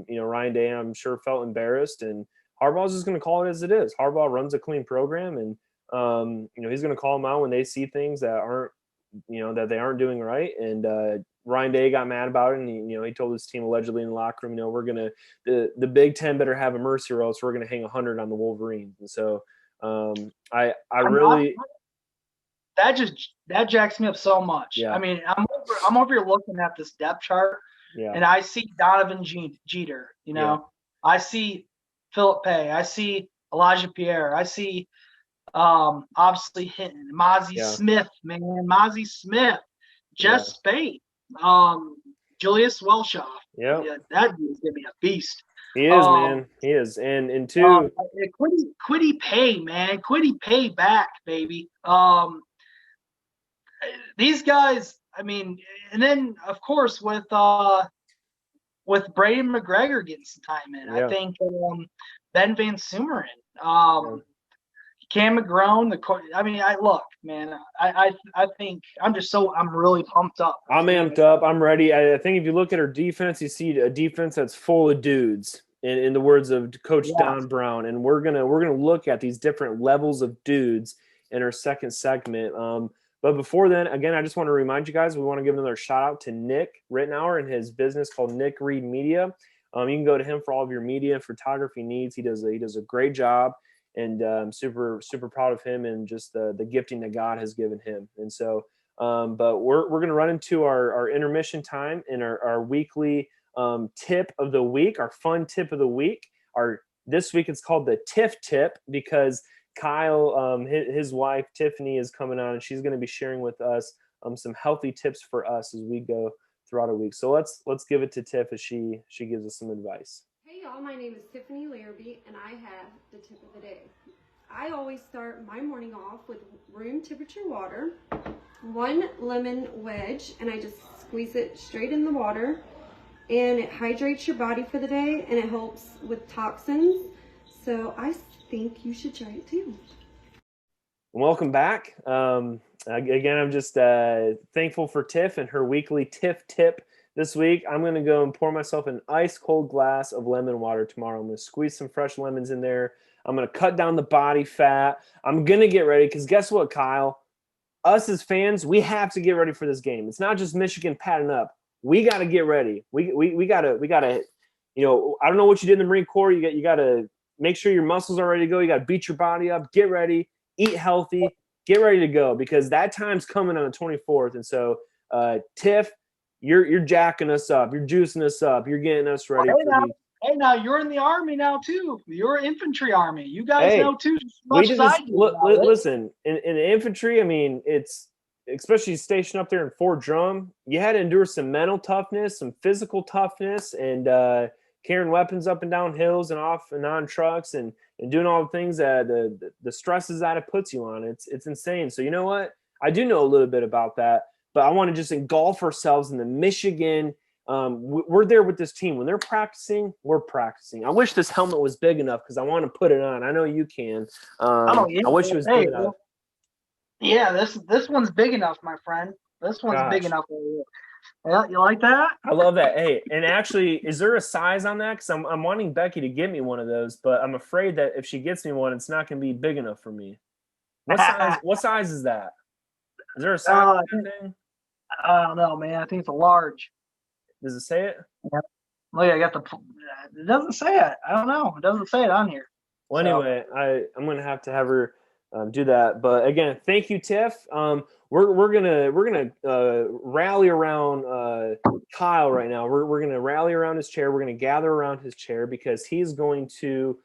Ryan Day, I'm sure, felt embarrassed, and Harbaugh's just going to call it as it is. Harbaugh runs a clean program, and he's going to call them out when they see things that aren't, that they aren't doing right. And Ryan Day got mad about it, and he told his team allegedly in the locker room, the Big Ten better have a mercy, or else we're going to hang 100 on the Wolverines. And so that jacks me up so much. Yeah. I mean, I'm over here looking at this depth chart, and I see Donovan Jeter. I see Philip Pay. I see Elijah Pierre. I see obviously Hinton, Mozzie Smith, Jeff Spade, Julius Welshoff. Yeah, that dude's gonna be a beast. He is, man. He is. And two, Quiddy pay, man. Quiddy pay back, baby. These guys, I mean, and then of course with Brady McGregor getting some time in, yeah. I think Ben Van Sumeren, Cam McGrone, I think I'm really pumped up. I'm amped up. I'm ready. I think if you look at our defense, you see a defense that's full of dudes. In the words of Coach Don Brown, and we're gonna look at these different levels of dudes in our second segment. But before then, again, I just want to remind you guys, we want to give another shout out to Nick Rittenauer and his business called Nick Reed Media. You can go to him for all of your media and photography needs. He does a great job, and I'm super proud of him and just the gifting that God has given him. And so, but we're going to run into our intermission time and our weekly tip of the week, our fun tip of the week. This week it's called the Tiff Tip because Kyle, his wife Tiffany, is coming on, and she's going to be sharing with us some healthy tips for us as we go throughout a week. So let's give it to Tiff as she gives us some advice. Hey y'all, my name is Tiffany Larrabee, and I have the tip of the day. I always start my morning off with room temperature water, 1 lemon wedge, and I just squeeze it straight in the water, and it hydrates your body for the day, and it helps with toxins. So I think you should try it too. Welcome back. Again, I'm just thankful for Tiff and her weekly Tiff Tip this week. I'm going to go and pour myself an ice cold glass of lemon water tomorrow. I'm going to squeeze some fresh lemons in there. I'm going to cut down the body fat. I'm going to get ready because guess what, Kyle? Us as fans, we have to get ready for this game. It's not just Michigan padding up. We got to get ready. We got to, you know, I don't know what you did in the Marine Corps. You got to make sure your muscles are ready to go. You got to beat your body up, get ready, eat healthy, get ready to go because that time's coming on the 24th. And so, Tiff, you're jacking us up. You're juicing us up. You're getting us ready. Hey, now you're in the Army now too. You're infantry Army. You guys know too as much as I do. Listen, in the infantry, I mean, it's especially stationed up there in Fort Drum. You had to endure some mental toughness, some physical toughness, and carrying weapons up and down hills and off and on trucks and doing all the things that the stresses that it puts you on. It's insane. So you know what? I do know a little bit about that, but I want to just engulf ourselves in the Michigan. We're there with this team. When they're practicing, we're practicing. I wish this helmet was big enough because I want to put it on. I know you can. I wish it was big enough. Yeah, this one's big enough, my friend. This one's big enough for you. Yeah, you like that? I love that. Hey, and actually, is there a size on that? Because I'm wanting Becky to get me one of those, but I'm afraid that if she gets me one, it's not going to be big enough for me. What size is that? Is there a size thing? I don't know, man. I think it's a large. Does it say it? Yeah. Look, I got it doesn't say it. I don't know. It doesn't say it on here. Well, anyway, I'm going to have her do that. But again, thank you, Tiff. We're gonna rally around Kyle right now. We're gonna rally around his chair. We're gonna gather around his chair because he's going to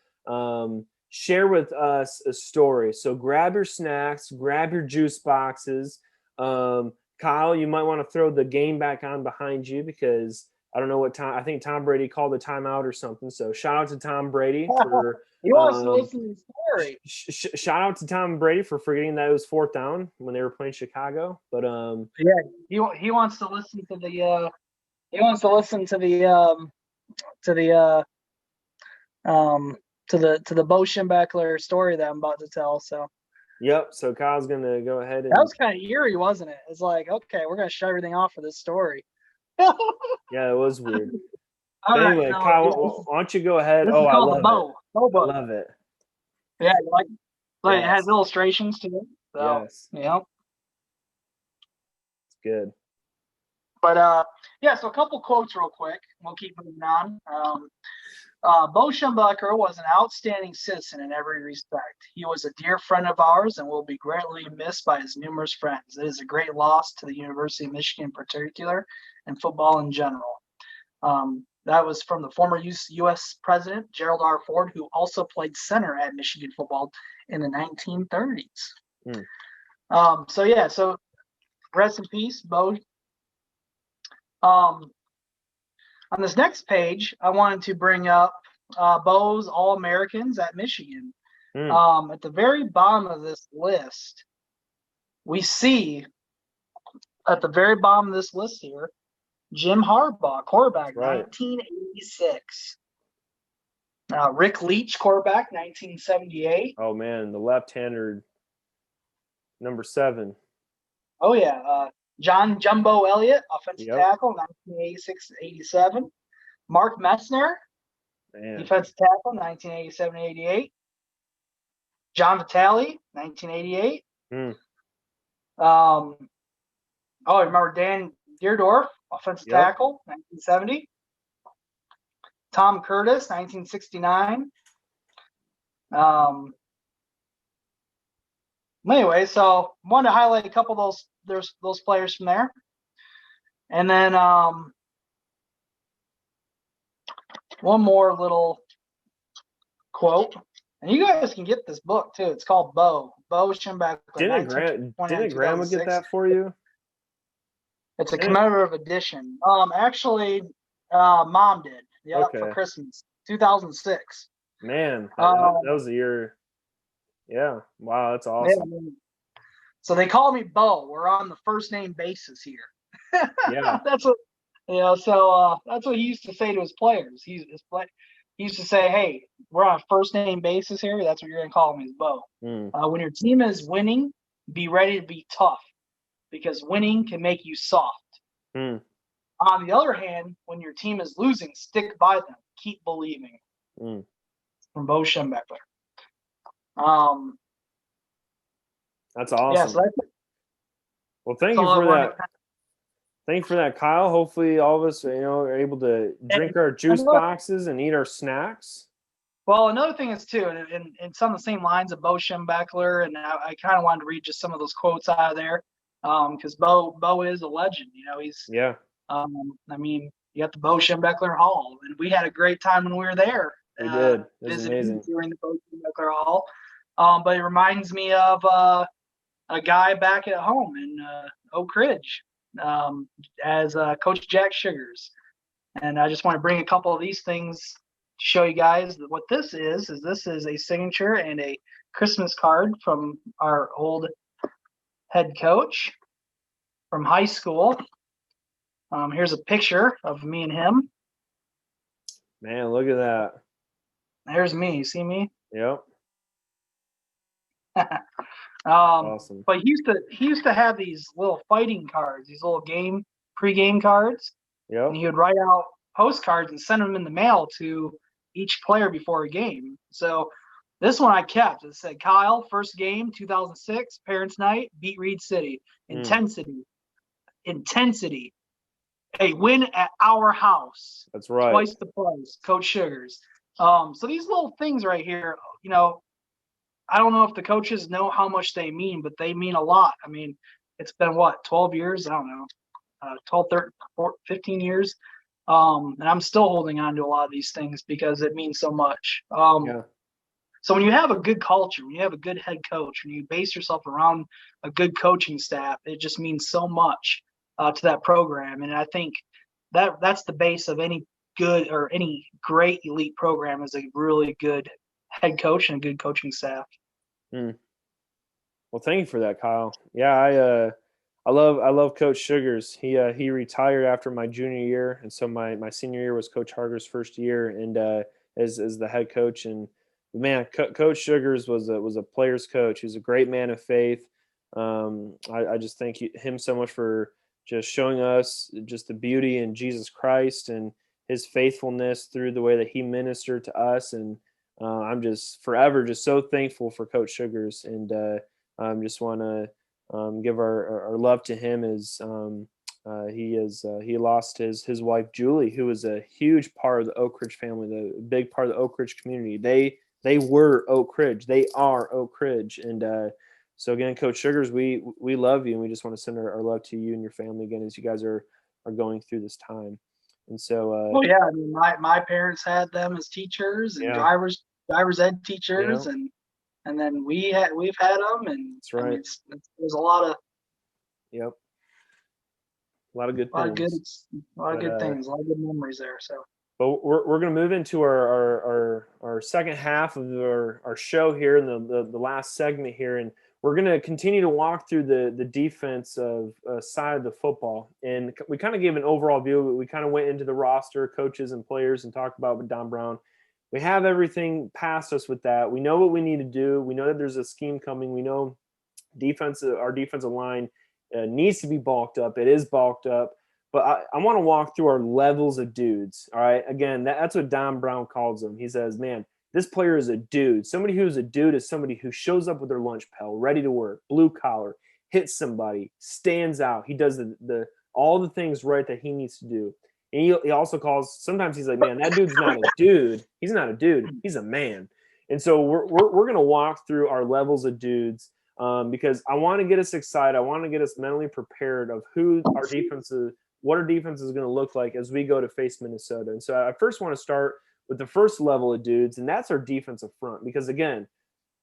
share with us a story. So grab your snacks, grab your juice boxes. Kyle, you might want to throw the game back on behind you because I don't know what time. I think Tom Brady called a timeout or something. So shout out to Tom Brady for. He wants to listen to the story. Shout out to Tom Brady for forgetting that it was 4th down when they were playing Chicago. But yeah, he wants to listen to the Bo Schembechler story that I'm about to tell. So. Yep. So Kyle's gonna go ahead and. That was kind of eerie, wasn't it? It's like, okay, we're gonna shut everything off for this story. Yeah, it was weird. Anyway, right, Kyle, why don't you go ahead? Oh, I love it. I love it. Yeah, like yes. It has illustrations too. So, yes. Yeah. It's good. But yeah, so a couple quotes real quick. We'll keep moving on. Bo Schembechler was an outstanding citizen in every respect. He was a dear friend of ours and will be greatly missed by his numerous friends. It is a great loss to the University of Michigan in particular and football in general. That was from the former U.S. President, Gerald R. Ford, who also played center at Michigan football in the 1930s. So rest in peace, Bo. On this next page, I wanted to bring up Bo's All-Americans at Michigan. Hmm. At the very bottom of this list, we see at the very bottom of this list here, Jim Harbaugh, quarterback, Right. 1986. Rick Leach, quarterback, 1978. Oh man, the left-hander, number 7. Oh, yeah. John Jumbo Elliott, offensive Yep. tackle, 1986-87. Mark Messner, Man. defensive tackle, 1987-88. John Vitale, 1988. Hmm. I remember Dan Deerdorf, offensive Yep. tackle, 1970. Tom Curtis, 1969. Anyway, so wanted to highlight a couple of those players from there. And then one more little quote. And you guys can get this book too. It's called Bo Schembechler. Didn't Grandma get that for you? It's a commemorative edition. Actually, Mom did. Yeah, Okay. for Christmas, 2006. Man, that was the year. Yeah. Wow, that's awesome. Yeah, so they call me Bo. We're on the first name basis here. Yeah. That's what So that's what he used to say to his players. He used to say, "Hey, we're on a first name basis here. That's what you're gonna call me, is Bo. When your team is winning, be ready to be tough, because winning can make you soft. On the other hand, when your team is losing, stick by them. Keep believing." From Bo Schembechler. That's awesome. Yeah, so well, thank you for that. Thank you for that, Kyle. Hopefully, all of us, are able to drink our juice boxes and eat our snacks. Well, another thing is too, and some of the same lines of Bo Schembechler, and I kind of wanted to read just some of those quotes out of there, because Bo is a legend. He's I mean, you got the Bo Schembechler Hall, and we had a great time when we were there. We did. It was visiting amazing during the Bo Schembechler Hall. But it reminds me of a guy back at home in Oak Ridge, as Coach Jack Sugars. And I just want to bring a couple of these things to show you guys that what this is this is a signature and a Christmas card from our old head coach from high school. Here's a picture of me and him. Man, look at that. There's me. You see me? Yep. Awesome. But he used to have these little fighting cards, these little pre-game cards. Yep. And he would write out postcards and send them in the mail to each player before a game. So this one I kept. It said, "Kyle, first game, 2006, Parents' Night, beat Reed City. Intensity. A win at our house. That's right. Twice the price. Coach Sugars." So these little things right here, I don't know if the coaches know how much they mean, but they mean a lot. I mean, it's been 12 years? I don't know. 12, 13, 14, 15 years. And I'm still holding on to a lot of these things because it means so much. So when you have a good culture, when you have a good head coach, when you base yourself around a good coaching staff, it just means so much to that program. And I think that's the base of any good or any great elite program, is a really good head coach and a good coaching staff. Well, thank you for that, Kyle. Yeah, I love Coach Sugars. He retired after my junior year, and so my senior year was Coach Harger's first year, and as the head coach. And man, Coach Sugars was a player's coach. He was a great man of faith. I just thank him so much for just showing us just the beauty in Jesus Christ and his faithfulness through the way that he ministered to us. And I'm just forever just so thankful for Coach Sugars, and just want to give our love to him as he lost his wife Julie, who was a huge part of the Oak Ridge family, the big part of the Oak Ridge community. They were Oak Ridge. They are Oak Ridge. And so again, Coach Sugars, we love you, and we just want to send our love to you and your family again as you guys are going through this time. And so I mean, my parents had them as teachers and drivers ed teachers, and then we've had them, and that's right. I mean, there's a lot of a lot of good things. A lot of good things, a lot of good memories there. So But we're going to move into our second half of our show here in the last segment here, and we're going to continue to walk through the defensive side of the football. And we kind of gave an overall view. We kind of went into the roster, coaches and players, and talked about with Don Brown. We have everything past us with that. We know what we need to do. We know that there's a scheme coming. We know our defensive line needs to be bulked up. It is bulked up. But I want to walk through our levels of dudes. All right. Again, that's what Don Brown calls them. He says, man, this player is a dude. Somebody who's a dude is somebody who shows up with their lunch pail, ready to work, blue collar, hits somebody, stands out. He does all the things right that he needs to do. And he also calls, sometimes he's like, man, that dude's not a dude. He's not a dude. He's a man. And so we're going to walk through our levels of dudes because I want to get us excited. I want to get us mentally prepared of what our defense is going to look like as we go to face Minnesota. And so I first want to start with the first level of dudes, and that's our defensive front. Because, again,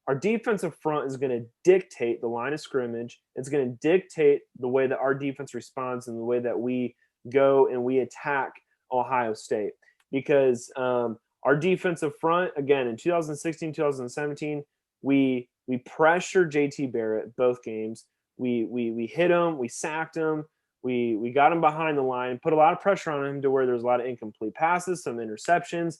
our defensive front is going to dictate the line of scrimmage. It's going to dictate the way that our defense responds and the way that we go and we attack Ohio State. Because our defensive front, again, in 2016, 2017, we pressured JT Barrett both games. We hit him. We sacked him. We got him behind the line, put a lot of pressure on him to where there's a lot of incomplete passes, some interceptions.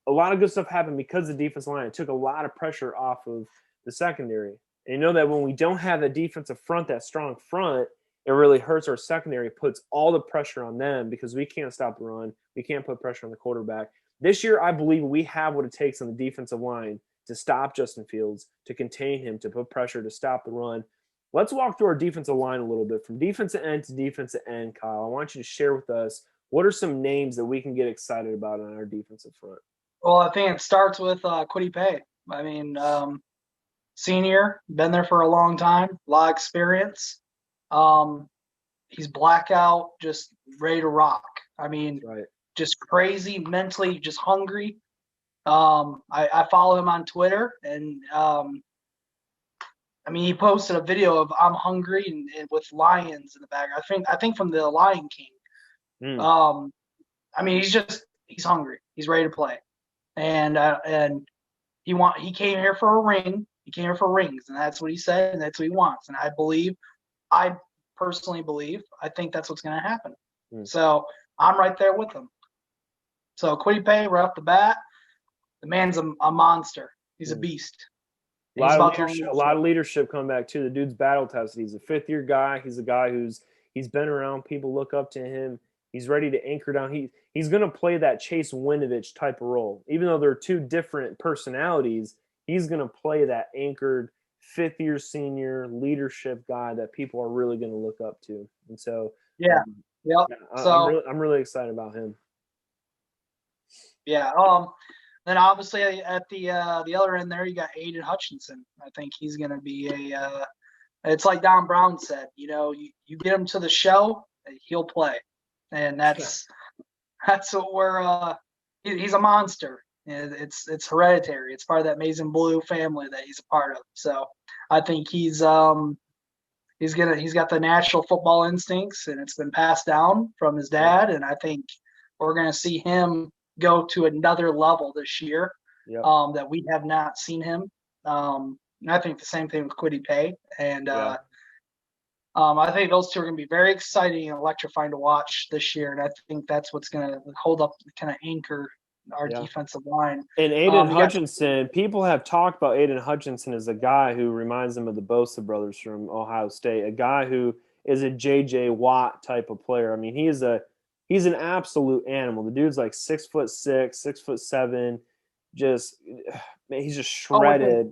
A lot of good stuff happened because of the defensive line. It took a lot of pressure off of the secondary. And you know that when we don't have a defensive front, that strong front, it really hurts our secondary, puts all the pressure on them because we can't stop the run. We can't put pressure on the quarterback. This year, I believe we have what it takes on the defensive line to stop Justin Fields, to contain him, to put pressure, to stop the run. Let's walk through our defensive line a little bit, from defensive end to defensive end, Kyle. I want you to share with us what are some names that we can get excited about on our defensive front. Well, I think it starts with Kwity Paye. I mean, senior, been there for a long time, a lot of experience. He's blackout, just ready to rock. I mean, just crazy, mentally, just hungry. I follow him on Twitter, and I mean, he posted a video of "I'm hungry" and with lions in the back. I think from the Lion King. I mean, he's hungry. He's ready to play, and he came here for a ring. He came here for rings, and that's what he said, and that's what he wants. And I personally believe, I think that's what's going to happen. So I'm right there with him. So Kwity Paye, right off the bat, the man's a monster. He's a beast. A lot of leadership coming back too. The dude's battle tested. He's a fifth-year guy. He's a guy he's been around. People look up to him. He's ready to anchor down. He's going to play that Chase Winovich type of role. Even though they're two different personalities, he's going to play that anchored fifth-year senior leadership guy that people are really going to look up to. And so, I'm really excited about him. Yeah. Then obviously at the other end there, you got Aiden Hutchinson. I think he's going to be it's like Don Brown said, you get him to the show, he'll play. And that's what he's a monster. It's hereditary. It's part of that Mason Blue family that he's a part of. So I think he's got the natural football instincts, and it's been passed down from his dad. And I think we're going to see him go to another level this year that we have not seen him. And I think the same thing with Kwity Paye. And I think those two are going to be very exciting and electrifying to watch this year. And I think that's what's going to hold up, kind of anchor our defensive line. And Aiden Hutchinson, people have talked about Aiden Hutchinson as a guy who reminds them of the Bosa brothers from Ohio State, a guy who is a J.J. Watt type of player. I mean, he's an absolute animal. The dude's like 6'6", 6'7", just man, he's just shredded.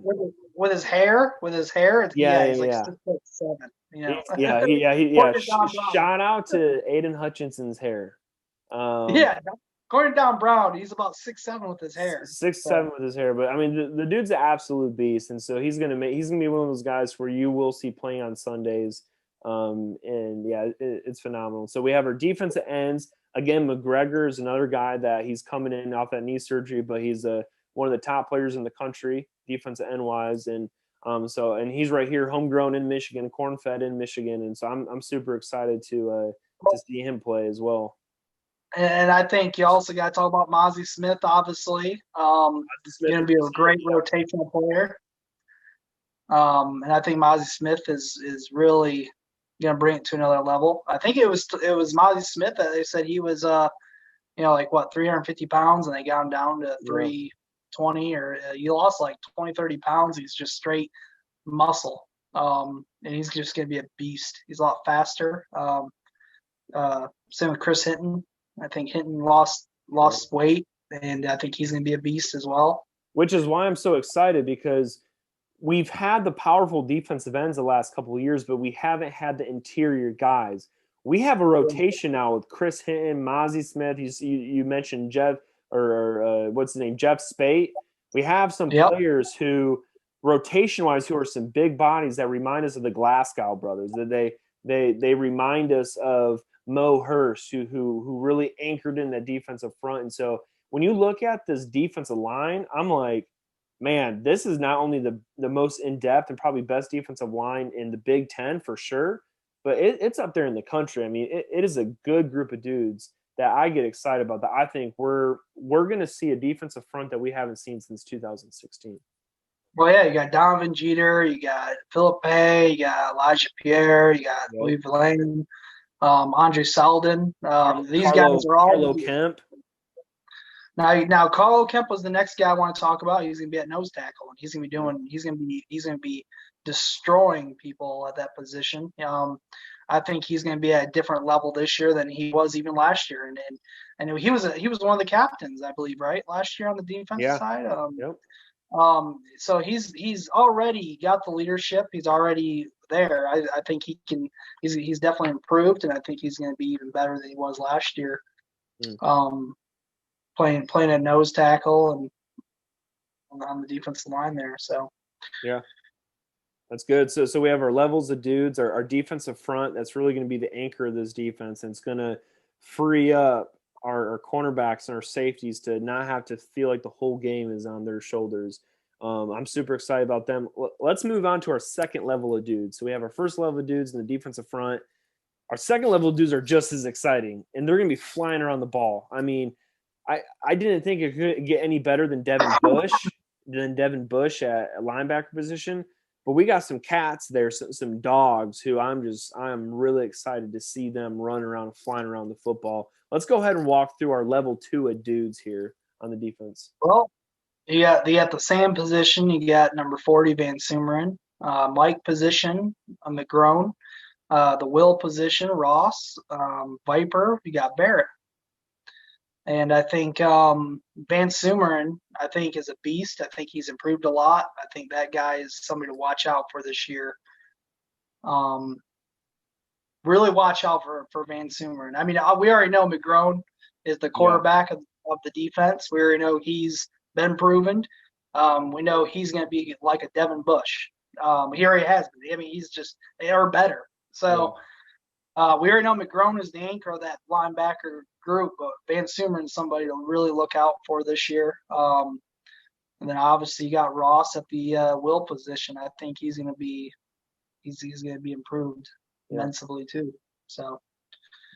With his hair, he's like 6'7". Shout out to Aiden Hutchinson's hair. According to Don Brown, he's about 6'7" with his hair. 6'7" with his hair, but I mean the dude's an absolute beast, and so he's gonna be one of those guys where you will see playing on Sundays. It's phenomenal. So we have our defensive ends. Again, McGregor is another guy that he's coming in off that knee surgery, but he's one of the top players in the country, defensive end wise, and he's right here, homegrown in Michigan, corn-fed in Michigan, and so I'm super excited to see him play as well. And I think you also got to talk about Mozzie Smith, obviously. Going to be a great rotational player. And I think Mozzie Smith is really going to bring it to another level. I think it was Mozzie Smith that they said he was, 350 pounds, and they got him down to 320, or he lost like 20, 30 pounds. He's just straight muscle. And he's just going to be a beast. He's a lot faster. Same with Chris Hinton. I think Hinton lost weight, and I think he's going to be a beast as well. Which is why I'm so excited, because we've had the powerful defensive ends the last couple of years, but we haven't had the interior guys. We have a rotation now with Chris Hinton, Mozzie Smith. You mentioned Jeff, or what's his name, Jeff Spate. We have some players who, rotation-wise, who are some big bodies that remind us of the Glasgow brothers. That they remind us of Mo Hurst, who really anchored in that defensive front. And so when you look at this defensive line, I'm like, man, this is not only the most in-depth and probably best defensive line in the Big Ten for sure, but it's up there in the country. I mean, it is a good group of dudes that I get excited about, that I think we're going to see a defensive front that we haven't seen since 2016. Well, yeah, you got Donovan Jeter, you got Philip Hay, you got Elijah Pierre, you got Louis Villain, Andre Seldon. These guys are all Carlo Kemp. Now Carlo Kemp was the next guy I want to talk about. He's going to be at nose tackle, and he's going to be destroying people at that position. I think he's going to be at a different level this year than he was even last year, and he was one of the captains, I believe, right, last year on the defensive side. So he's already got the leadership. He's already there. I think he's definitely improved, and I think he's going to be even better than he was last year. Playing at nose tackle and on the defensive line there. So yeah, that's good. So we have our levels of dudes, our defensive front. That's really going to be the anchor of this defense, and it's going to free up our cornerbacks and our safeties to not have to feel like the whole game is on their shoulders. I'm super excited about them. Let's move on to our second level of dudes. So we have our first level of dudes in the defensive front. Our second level of dudes are just as exciting, and they're going to be flying around the ball. I mean, I didn't think it could get any better than Devin Bush at linebacker position, but we got some cats there, some dogs who I'm really excited to see them run around, flying around the football. Let's go ahead and walk through our level 2 of dudes here on the defense. Well, you got the Sam position. You got number 40 Van Sumeren, Mike position, McGrone, the Will position, Ross, Viper. You got Barrett. And I think Van Sumeren, I think, is a beast. I think he's improved a lot. I think that guy is somebody to watch out for this year. Really watch out for Van Sumeren. I mean, we already know McGrone is the quarterback of the defense. We already know he's been proven. We know he's going to be like a Devin Bush. He already has been. I mean, they are better. So we already know McGrone is the anchor of that linebacker group, but Van Sumeren is somebody to really look out for this year. And then obviously you got Ross at the Will position. I think he's going to be improved immensely too. So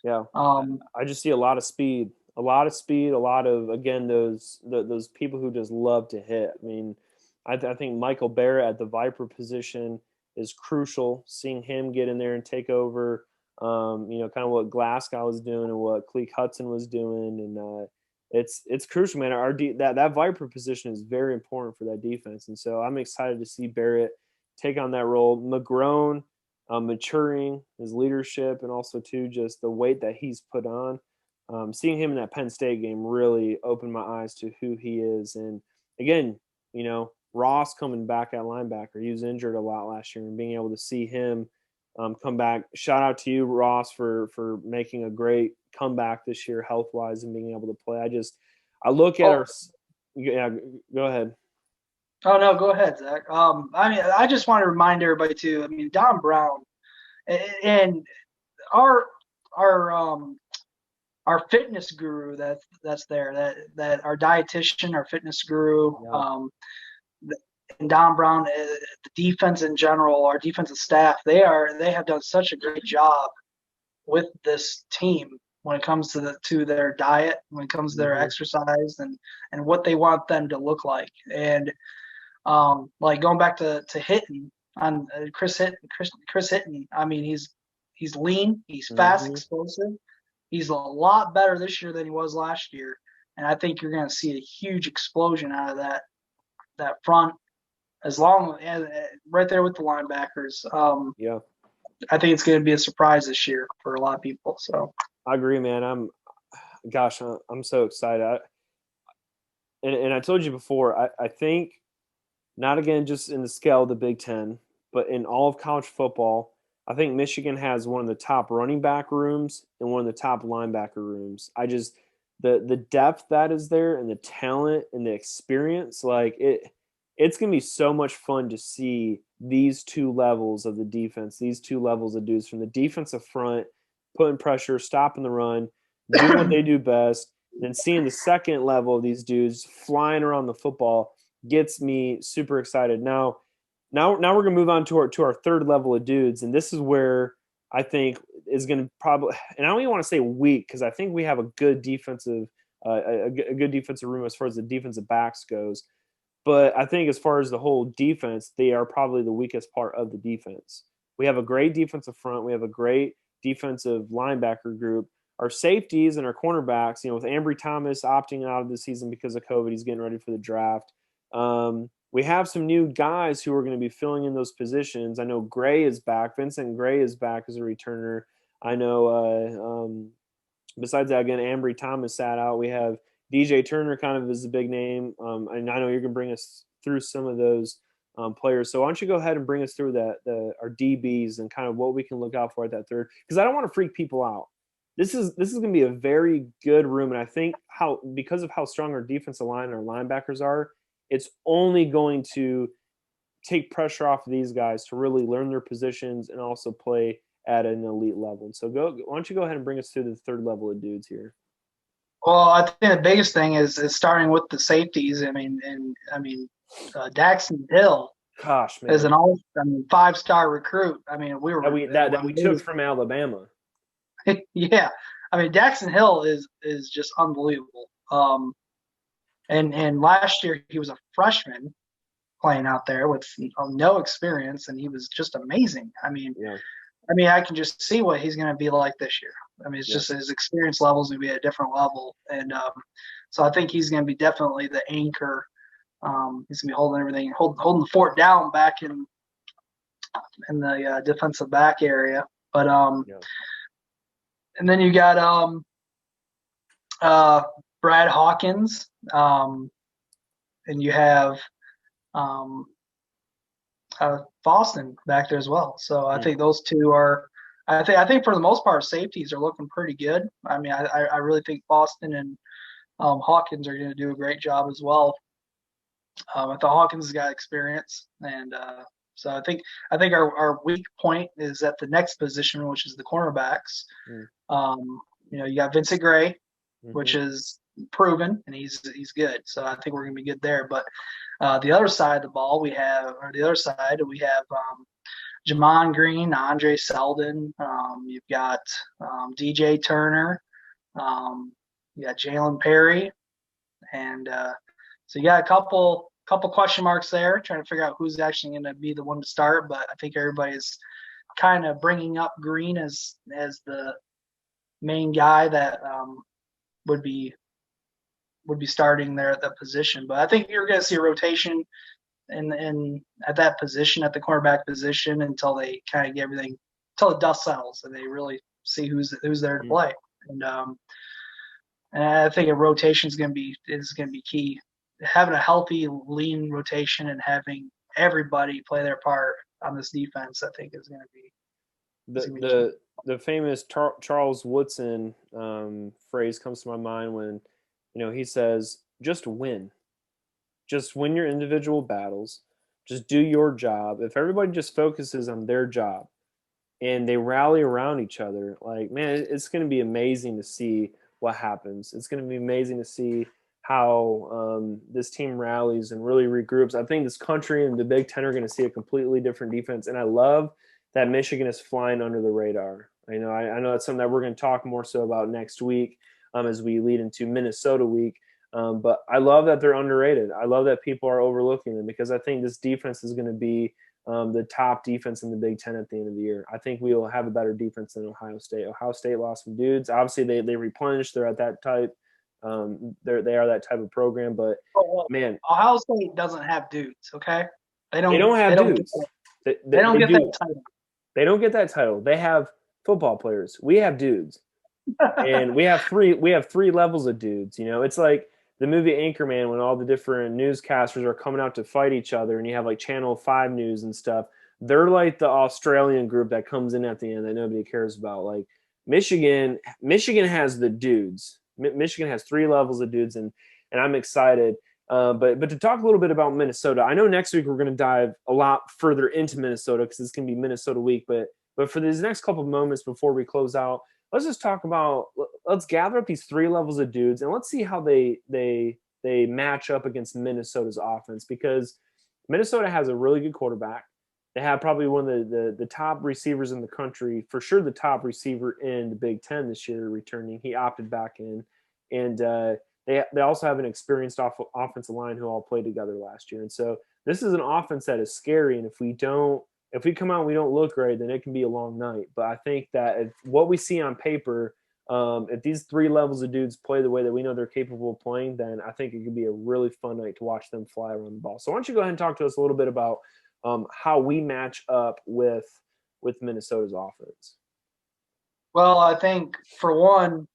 I just see a lot of speed, a lot of, again, those people who just love to hit. I mean, I think Michael Barrett at the Viper position is crucial. Seeing him get in there and take over, kind of what Glasgow was doing and what Cleek Hudson was doing, and it's crucial, man. That Viper position is very important for that defense, and so I'm excited to see Barrett take on that role. McGrone maturing his leadership, and also too just the weight that he's put on. Seeing him in that Penn State game really opened my eyes to who he is, and again, Ross coming back at linebacker. He was injured a lot last year, and being able to see him come back. Shout out to you, Ross, for making a great comeback this year, health-wise, and being able to play. I look at our – yeah, go ahead. Oh, no, go ahead, Zach. I just want to remind everybody, too, Don Brown and our fitness guru that's there, that our dietitian, our fitness guru, and Don Brown, the defense in general, our defensive staff, they have done such a great job with this team. when it comes to their diet, when it comes to their exercise, and what they want them to look like. And like going back to Hitton on Chris Hitton. I mean, he's lean, he's fast, explosive. He's a lot better this year than he was last year, and I think you're going to see a huge explosion out of that front, as long as right there with the linebackers. Yeah, I think it's going to be a surprise this year for a lot of people. So I agree, man. I'm so excited. And I told you before, I think not again just in the scale of the Big Ten, but in all of college football, I think Michigan has one of the top running back rooms and one of the top linebacker rooms. I just the depth that is there and the talent and the experience, like it's gonna be so much fun to see these two levels of the defense, these two levels of dudes from the defensive front, putting pressure, stopping the run, doing what they do best, and then seeing the second level of these dudes flying around the football gets me super excited. Now we're gonna move on to our third level of dudes, and this is where I think is gonna probably, and I don't even want to say weak because I think we have a good defensive a good defensive room as far as the defensive backs goes. But I think as far as the whole defense, they are probably the weakest part of the defense. We have a great defensive front. We have a great defensive linebacker group. Our safeties and our cornerbacks, with Ambry Thomas opting out of the season because of COVID, he's getting ready for the draft. We have some new guys who are going to be filling in those positions. I know Gray is back. Vincent Gray is back as a returner. I know besides that, again, Ambry Thomas sat out. We have DJ Turner kind of is a big name. And I know you're going to bring us through some of those players. So why don't you go ahead and bring us through our DBs and kind of what we can look out for at that third, because I don't want to freak people out. This is going to be a very good room, and I think because of how strong our defensive line and our linebackers are, it's only going to take pressure off of these guys to really learn their positions and also play at an elite level. And so why don't you go ahead and bring us through the third level of dudes here? Well, I think the biggest thing is starting with the safeties. I mean, Daxton Hill, gosh, man, is an 5-star recruit. I mean, that we took from Alabama. Yeah, I mean, Daxton Hill is just unbelievable. And last year he was a freshman playing out there with no experience, and he was just amazing. I mean, I can just see what he's going to be like this year. I mean, it's just his experience level is going to be at a different level. And so I think he's going to be definitely the anchor. He's going to be holding everything, holding the fort down back in the defensive back area. But and then you got Brad Hawkins, and you have Boston back there as well. So I think those two are. I think for the most part, safeties are looking pretty good. I mean, I really think Boston and Hawkins are going to do a great job as well. I thought Hawkins has got experience, and so I think our weak point is at the next position, which is the cornerbacks. You got Vincent Gray, which is proven, and he's good. So I think we're going to be good there. But the other side of the ball, we have Jamon Green, Andre Seldon. You've got DJ Turner. You got Jalen Perry, and so you got a couple question marks there, trying to figure out who's actually going to be the one to start. But I think everybody's kind of bringing up Green as the main guy that would be starting there at that position. But I think you're going to see a rotation in at that position, at the cornerback position, until they kind of get everything, until the dust settles and they really see who's there to play. And I think a rotation is going to be key. Having a healthy, lean rotation and having everybody play their part on this defense, I think, is going to be the famous Charles Woodson phrase comes to my mind when he says, "Just win your individual battles, just do your job. If everybody just focuses on their job and they rally around each other, like, man, it's going to be amazing to see what happens. It's going to be amazing to see how this team rallies and really regroups. I think this country and the Big Ten are going to see a completely different defense. And I love that Michigan is flying under the radar. I know that's something that we're going to talk more so about next week as we lead into Minnesota week. But I love that they're underrated. I love that people are overlooking them because I think this defense is going to be the top defense in the Big Ten at the end of the year. I think we will have a better defense than Ohio State. Ohio State lost some dudes. Obviously, they replenished. They're at that type. They are that type of program. But man, Ohio State doesn't have dudes. Okay, they don't have dudes. They don't get that title. They don't get that title. They have football players. We have dudes, and we have three levels of dudes. It's like the movie Anchorman when all the different newscasters are coming out to fight each other, and you have like Channel 5 News and stuff. They're like the Australian group that comes in at the end that nobody cares about. Like Michigan has the dudes. Michigan has 3 levels of dudes, and I'm excited. But to talk a little bit about Minnesota, I know next week we're going to dive a lot further into Minnesota because it's going to be Minnesota week. But for these next couple of moments before we close out, let's just talk about. Let's gather up these 3 levels of dudes and let's see how they match up against Minnesota's offense, because Minnesota has a really good quarterback. They have probably one of the top receivers in the country, for sure the top receiver in the Big Ten this year returning. He opted back in, and they also have an experienced offensive line who all played together last year. And so this is an offense that is scary. And if we come out and we don't look great, then it can be a long night. But I think that if what we see on paper, if these 3 levels of dudes play the way that we know they're capable of playing, then I think it could be a really fun night to watch them fly around the ball. So why don't you go ahead and talk to us a little bit about how we match up with Minnesota's offense? Well, I think for one,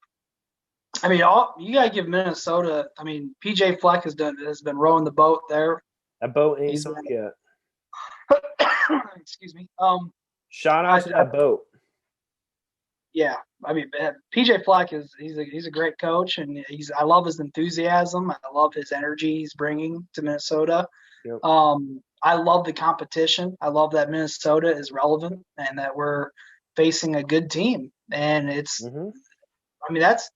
you gotta give Minnesota. PJ Fleck has been rowing the boat there. That boat ain't sunk yet. Excuse me. Shout out to that boat. Yeah, PJ Fleck he's a great coach, and I love his enthusiasm. I love his energy he's bringing to Minnesota. Yep. I love the competition. I love that Minnesota is relevant and that we're facing a good team. And it's, that's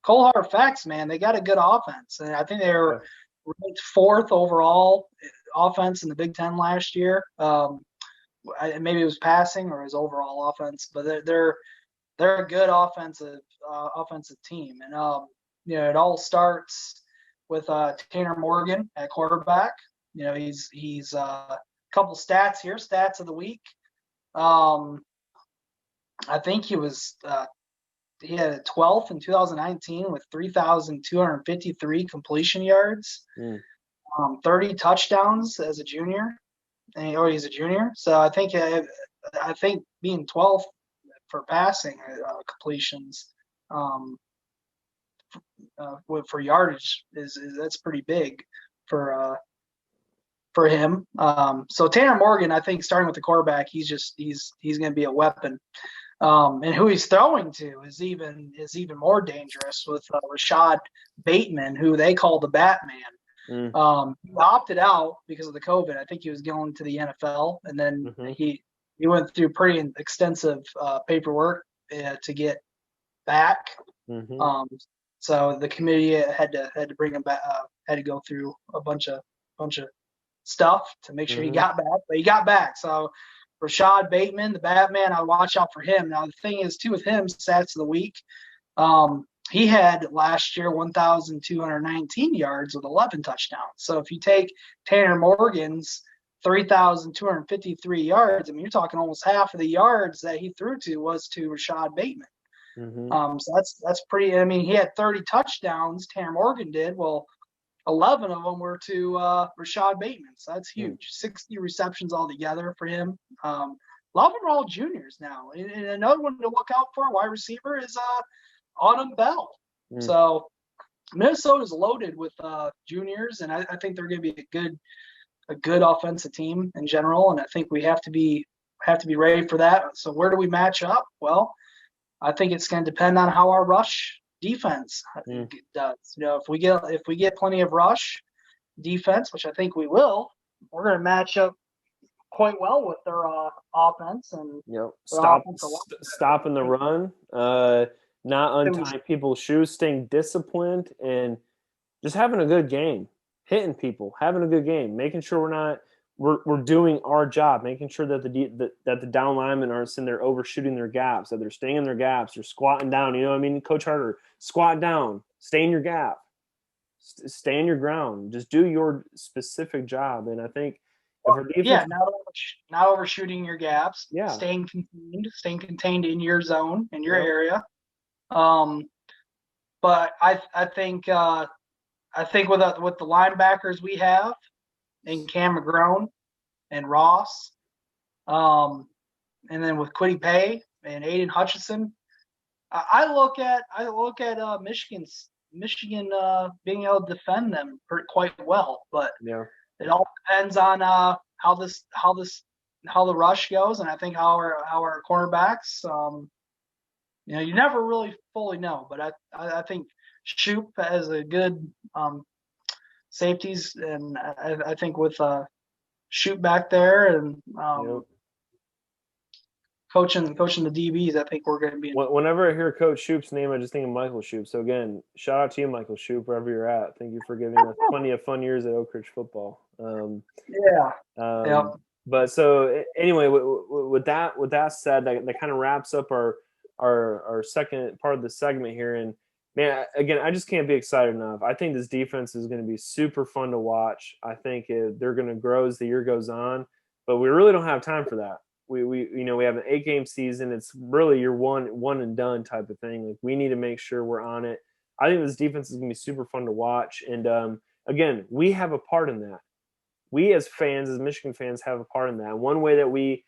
cold hard facts, man. They got a good offense, and I think they were ranked 4th overall offense in the Big Ten last year. Maybe it was passing or his overall offense, but they're a good offensive team. And it all starts with Tanner Morgan at quarterback. He's a couple stats here, stats of the week. I think he had a 12th in 2019 with 3,253 completion yards, 30 touchdowns as a junior, and he's a junior. So I think being 12th for passing completions for yardage that's pretty big for him. So Tanner Morgan, I think starting with the quarterback, he's going to be a weapon. And who he's throwing to is even more dangerous with Rashad Bateman, who they call the Batman. He opted out because of the COVID. I think he was going to the NFL, and then he went through pretty extensive paperwork to get back. So the committee had to bring him back. Had to go through a bunch of stuff to make sure he got back, but he got back. So Rashad Bateman, the Batman, I watch out for him. Now the thing is too with him, stats of the week, he had last year 1,219 yards with 11 touchdowns. So if you take Tanner Morgan's 3,253 yards, you're talking almost half of the yards that he threw to was to Rashad Bateman. So that's pretty. He had 30 touchdowns. Tanner Morgan did. Well, 11 of them were to Rashad Bateman. So that's huge. 60 receptions altogether for him. A lot of them are all juniors now. And another one to look out for, wide receiver, is Autumn Bell. So Minnesota's loaded with juniors, and I think they're going to be a good offensive team in general. And I think we have to be ready for that. So where do we match up? Well, I think it's going to depend on how our rush defense does. If we get plenty of rush defense, which I think we will, we're going to match up quite well with their offense and stopping the run, not untying people's shoes, staying disciplined, and just having a good game, hitting people, having a good game, making sure we're we're doing our job, making sure that the down linemen aren't sitting there overshooting their gaps, that they're staying in their gaps, they're squatting down. You know what I mean? Coach Harder, squat down, stay in your gap, stay in your ground, just do your specific job. And I think if our defense, not overshooting your gaps, yeah, staying contained in your zone, in your area. But I think with the linebackers we have, and Cam McGrone and Ross, and then with Quiddy Pay and Aiden Hutchinson, I look at Michigan being able to defend them quite well. But it all depends on how the rush goes, and I think how our cornerbacks. You never really fully know, but I think Shoop has a good safeties, and I think with Shoot back there and coaching the DBs, I think we're going to be. Whenever I hear Coach Shoop's name, I just think of Michael Shoop. So again, shout out to you, Michael Shoop, wherever you're at. Thank you for giving us plenty of fun years at Oak Ridge football. But so anyway, with that said, that kind of wraps up our second part of the segment here. And man, again, I just can't be excited enough. I think this defense is going to be super fun to watch. I think they're going to grow as the year goes on, but we really don't have time for that. We have an 8-game season. It's really your one and done type of thing. Like, we need to make sure we're on it. I think this defense is going to be super fun to watch. And again, we have a part in that. We as fans, as Michigan fans, have a part in that. One way that we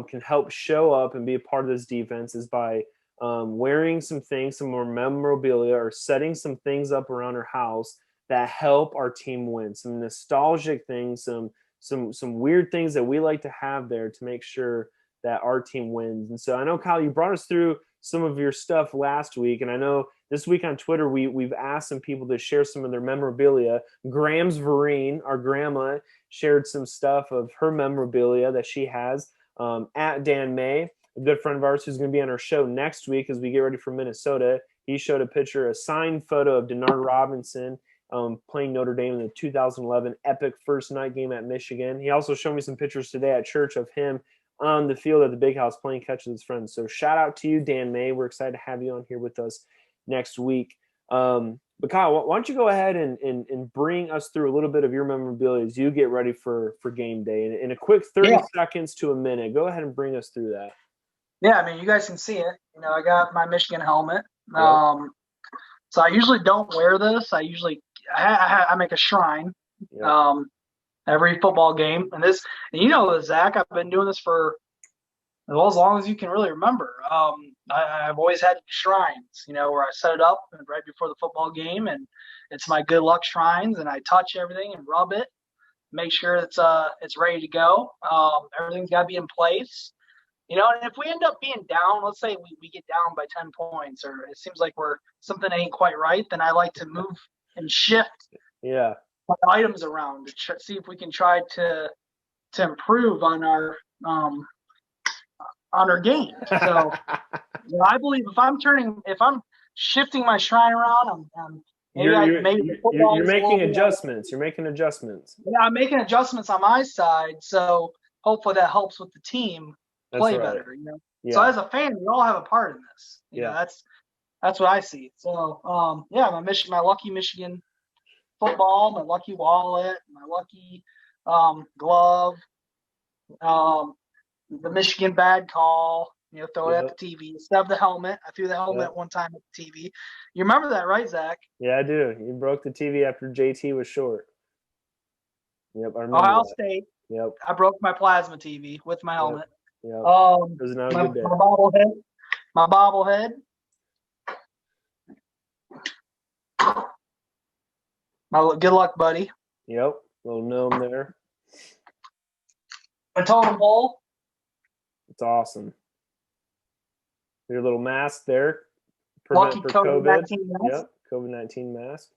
can help show up and be a part of this defense is by wearing some things, some more memorabilia, or setting some things up around our house that help our team win. Some nostalgic things, some weird things that we like to have there to make sure that our team wins. And so I know, Kyle, you brought us through some of your stuff last week, and I know this week on Twitter we've asked some people to share some of their memorabilia. Grams Vereen, our grandma, shared some stuff of her memorabilia that she has. At Dan May, a good friend of ours who's going to be on our show next week as we get ready for Minnesota, he showed a signed photo of Denard Robinson playing Notre Dame in the 2011 epic first night game at Michigan. He also showed me some pictures today at church of him on the field at the Big House playing catch with his friends. So shout out to you, Dan May. We're excited to have you on here with us next week. But Kyle, why don't you go ahead and bring us through a little bit of your memorabilia as you get ready for game day. In a quick 30 seconds to a minute, go ahead and bring us through that. Yeah, I mean, you guys can see it. I got my Michigan helmet. So I usually don't wear this. I make a shrine every football game. And Zach, I've been doing this for as long as you can really remember. I've always had shrines, where I set it up right before the football game, and it's my good luck shrines, and I touch everything and rub it, make sure it's ready to go. Everything's got to be in place. And if we end up being down, let's say we get down by 10 points, or it seems like something ain't quite right, then I like to move and shift items around to see if we can try to improve on our game. So I believe if I'm shifting my shrine around, you're making adjustments. You're making adjustments. Yeah, I'm making adjustments on my side, so hopefully that helps with the team play better. So as a fan, we all have a part in this. That's what I see. So my lucky Michigan football, my lucky wallet, my lucky glove, the Michigan bad call. Throw it at the TV instead of the helmet. I threw the helmet one time at the TV. You remember that, right, Zach? Yeah, I do. You broke the TV after JT was short. Yep, I remember. Ohio State. Yep. I broke my plasma TV with my helmet. Yep. It was not a good day. My bobblehead. My good luck buddy. Yep, little gnome there. My totem pole. It's awesome. Your little mask there. Lucky COVID-19 mask. Yep, COVID-19 mask.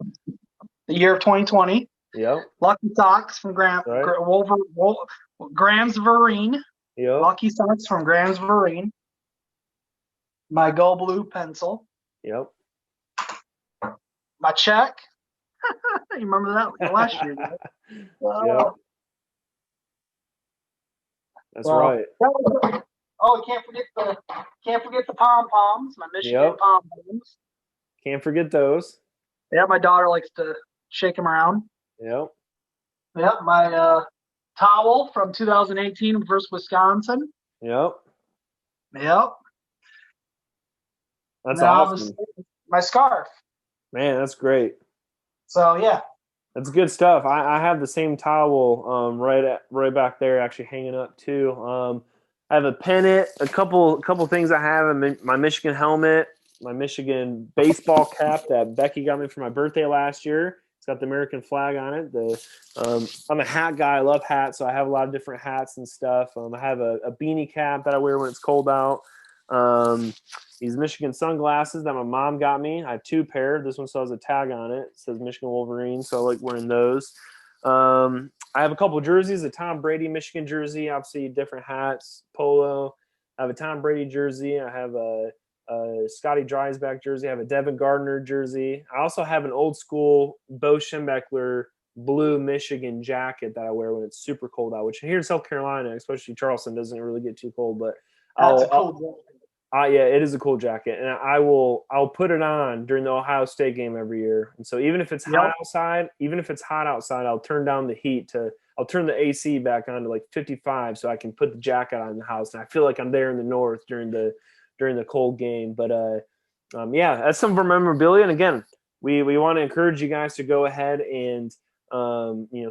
The year of 2020. Yep. Lucky socks from Grams Vereen. Yep. Lucky socks from Grams Vereen. My Go Blue pencil. Yep. My check. You remember that last year? Yep. That's right. Oh, can't forget the pom poms. My Michigan pom poms. Can't forget those. Yeah, my daughter likes to shake them around. Yep. Yep, my towel from 2018 versus Wisconsin. Yep. Yep. That's awesome. My scarf. Man, that's great. So yeah. That's good stuff. I have the same towel right back there, actually hanging up too. I have a pennant, a couple things I have. My Michigan helmet, my Michigan baseball cap that Becky got me for my birthday last year. It's got the American flag on it. I'm a hat guy. I love hats, so I have a lot of different hats and stuff. I have a beanie cap that I wear when it's cold out. These Michigan sunglasses that my mom got me. I have 2 pair. This one still has a tag on it. It says Michigan Wolverine, so I like wearing those. I have a couple jerseys, a Tom Brady Michigan jersey, obviously different hats, polo. I have a Tom Brady jersey. I have a Scotty Dreisbach jersey. I have a Devin Gardner jersey. I also have an old school Bo Schembechler blue Michigan jacket that I wear when it's super cold out, which here in South Carolina, especially Charleston, doesn't really get too cold, but that's a cool jacket. Yeah, it is a cool jacket, and I'll put it on during the Ohio State game every year. And so even if it's hot outside, I'll turn down the heat I'll turn the AC back on to like 55 so I can put the jacket on in the house, and I feel like I'm there in the north during the cold game. But yeah, that's some of our memorabilia. And again, we want to encourage you guys to go ahead and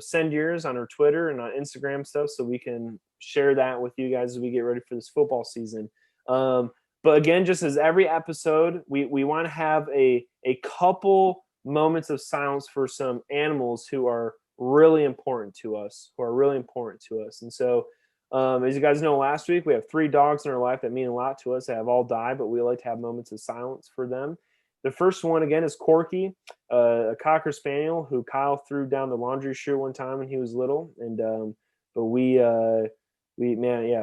send yours on our Twitter and on Instagram stuff so we can share that with you guys as we get ready for this football season. But again, just as every episode, we want to have a couple moments of silence for some animals who are really important to us. And so, as you guys know, last week we have 3 dogs in our life that mean a lot to us. They have all died, but we like to have moments of silence for them. The first one, again, is Corky, a Cocker Spaniel who Kyle threw down the laundry chute one time when he was little. And but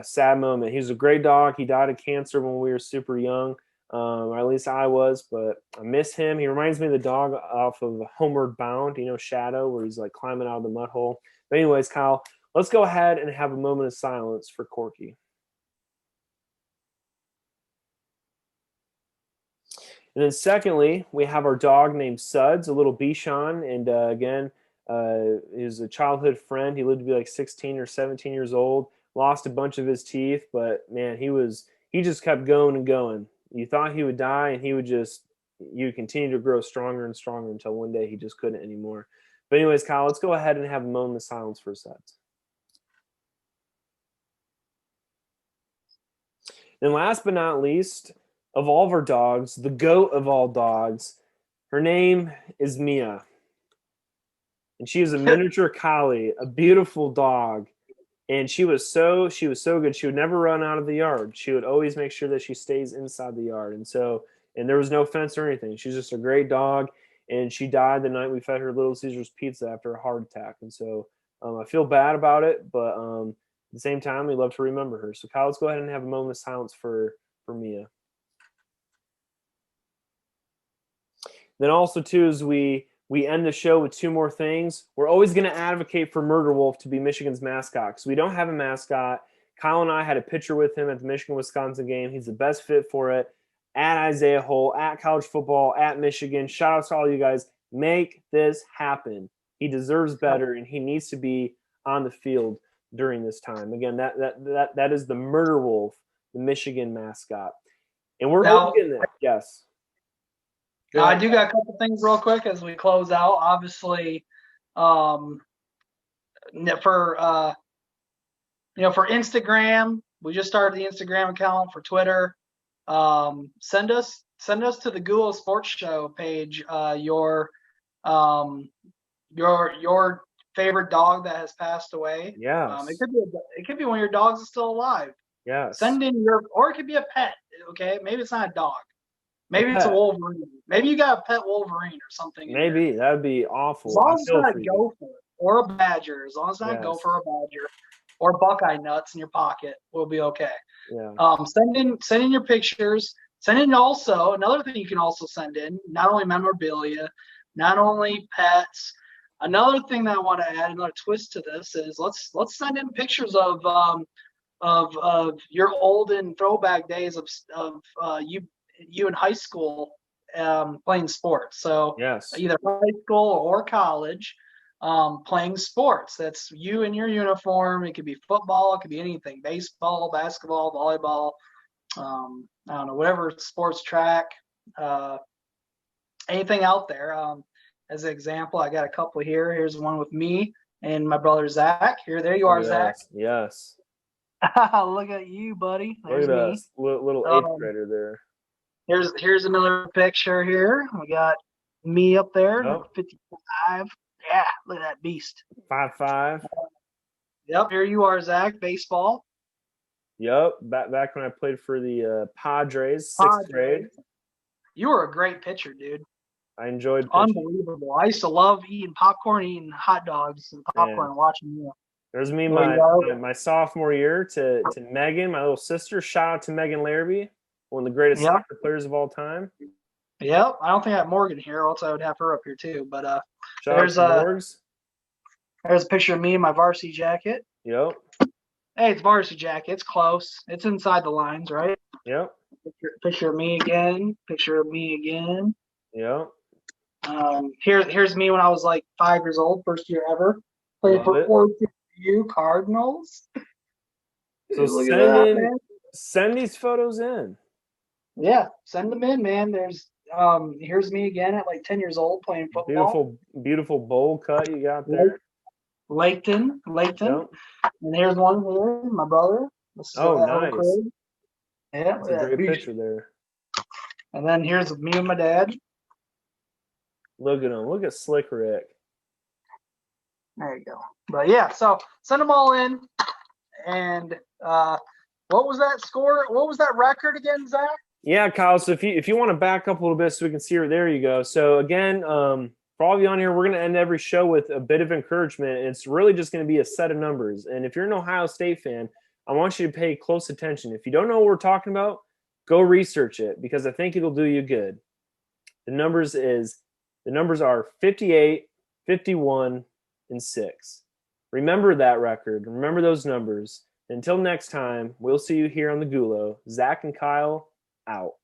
sad moment. He was a great dog. He died of cancer when we were super young, or at least I was, but I miss him. He reminds me of the dog off of Homeward Bound, Shadow, where he's like climbing out of the mud hole. But anyways, Kyle, let's go ahead and have a moment of silence for Corky. And then secondly, we have our dog named Suds, a little Bichon. And again, he's a childhood friend. He lived to be like 16 or 17 years old. Lost a bunch of his teeth, but man, he just kept going and going. You thought he would die, and he would continue to grow stronger and stronger until one day he just couldn't anymore. But anyways, Kyle, let's go ahead and have a moment of silence for Suds. And last but not least, of all of our dogs, the goat of all dogs, her name is Mia. And she is a miniature collie, a beautiful dog. And she was so good. She would never run out of the yard. She would always make sure that she stays inside the yard. And there was no fence or anything. She's just a great dog. And she died the night we fed her Little Caesars pizza after a heart attack. And so I feel bad about it, but at the same time, we love to remember her. So Kyle, let's go ahead and have a moment of silence for Mia. Then also too, as we end the show with 2 more things. We're always going to advocate for Murder Wolf to be Michigan's mascot because we don't have a mascot. Kyle and I had a picture with him at the Michigan-Wisconsin game. He's the best fit for it. At Isaiah Hole, at college football, at Michigan. Shout out to all you guys. Make this happen. He deserves better, and he needs to be on the field during this time. Again, that is the Murder Wolf, the Michigan mascot. And we're getting there. Yes. I do got a couple things real quick as we close out. Obviously, for Instagram, we just started the Instagram account. For Twitter, send us to the Gulo Sports Show page your favorite dog that has passed away. Yeah, it could be one of your dogs that's still alive. Yeah, send in or it could be a pet. Okay, maybe it's not a dog. Maybe it's a Wolverine. Maybe you got a pet Wolverine or something. Maybe that would be awful. As long as it's not a gopher or a badger, as long as it's not a gopher or a badger or Buckeye nuts in your pocket, we'll be okay. Yeah. Send in your pictures. Send in also another thing you can also send in, not only memorabilia, not only pets. Another thing that I want to add, another twist to this is let's send in pictures of of your olden throwback days of you in high school playing sports. So Yes. either high school or college, playing sports. That's you in your uniform. It could be football, it could be anything, baseball, basketball, volleyball, I don't know, whatever sports, track, anything out there. As an example, I got a couple here. Here's one with me and my brother Zach. There you are, Zach. Yes. Look at you, buddy. There's Look at me. us, little eighth grader there. Here's another picture here. We got me up there, Yep. 55. Yeah, look at that beast. 5'5". Yep, here you are, Zach. Baseball. Yep, back when I played for the Padres, sixth grade. You were a great pitcher, dude. I enjoyed pitching. Unbelievable. I used to love eating popcorn, eating hot dogs and popcorn, and watching you. There's me my sophomore year to Megan, my little sister. Shout out to Megan Larrabee, one of the greatest soccer players of all time. Yep, I don't think I have Morgan here, else I would have her up here too. But there's there's a picture of me in my varsity jacket. Yep. Hey, it's varsity jacket. It's close. It's inside the lines, right? Yep. Picture of me again. Picture of me again. Yep. Here's me when I was like 5 years old, first year ever. Playing for you Cardinals. So send these photos in. Yeah, send them in, man. There's here's me again at like 10 years old playing football. Beautiful bowl cut you got there. Layton. Yep. And here's one here, my brother. Nice. Yeah, that's a great picture there. And then here's me and my dad. Look at him. Look at Slick Rick. There you go. But yeah, so send them all in. And what was that score? What was that record again, Zach? Yeah, Kyle. So if you want to back up a little bit so we can see her, there you go. So again, for all of you on here, we're going to end every show with a bit of encouragement. It's really just going to be a set of numbers. And if you're an Ohio State fan, I want you to pay close attention. If you don't know what we're talking about, go research it because I think it'll do you good. The numbers are 58, 51, and 6. Remember that record. Remember those numbers. Until next time, we'll see you here on the Gulo. Zach and Kyle, out.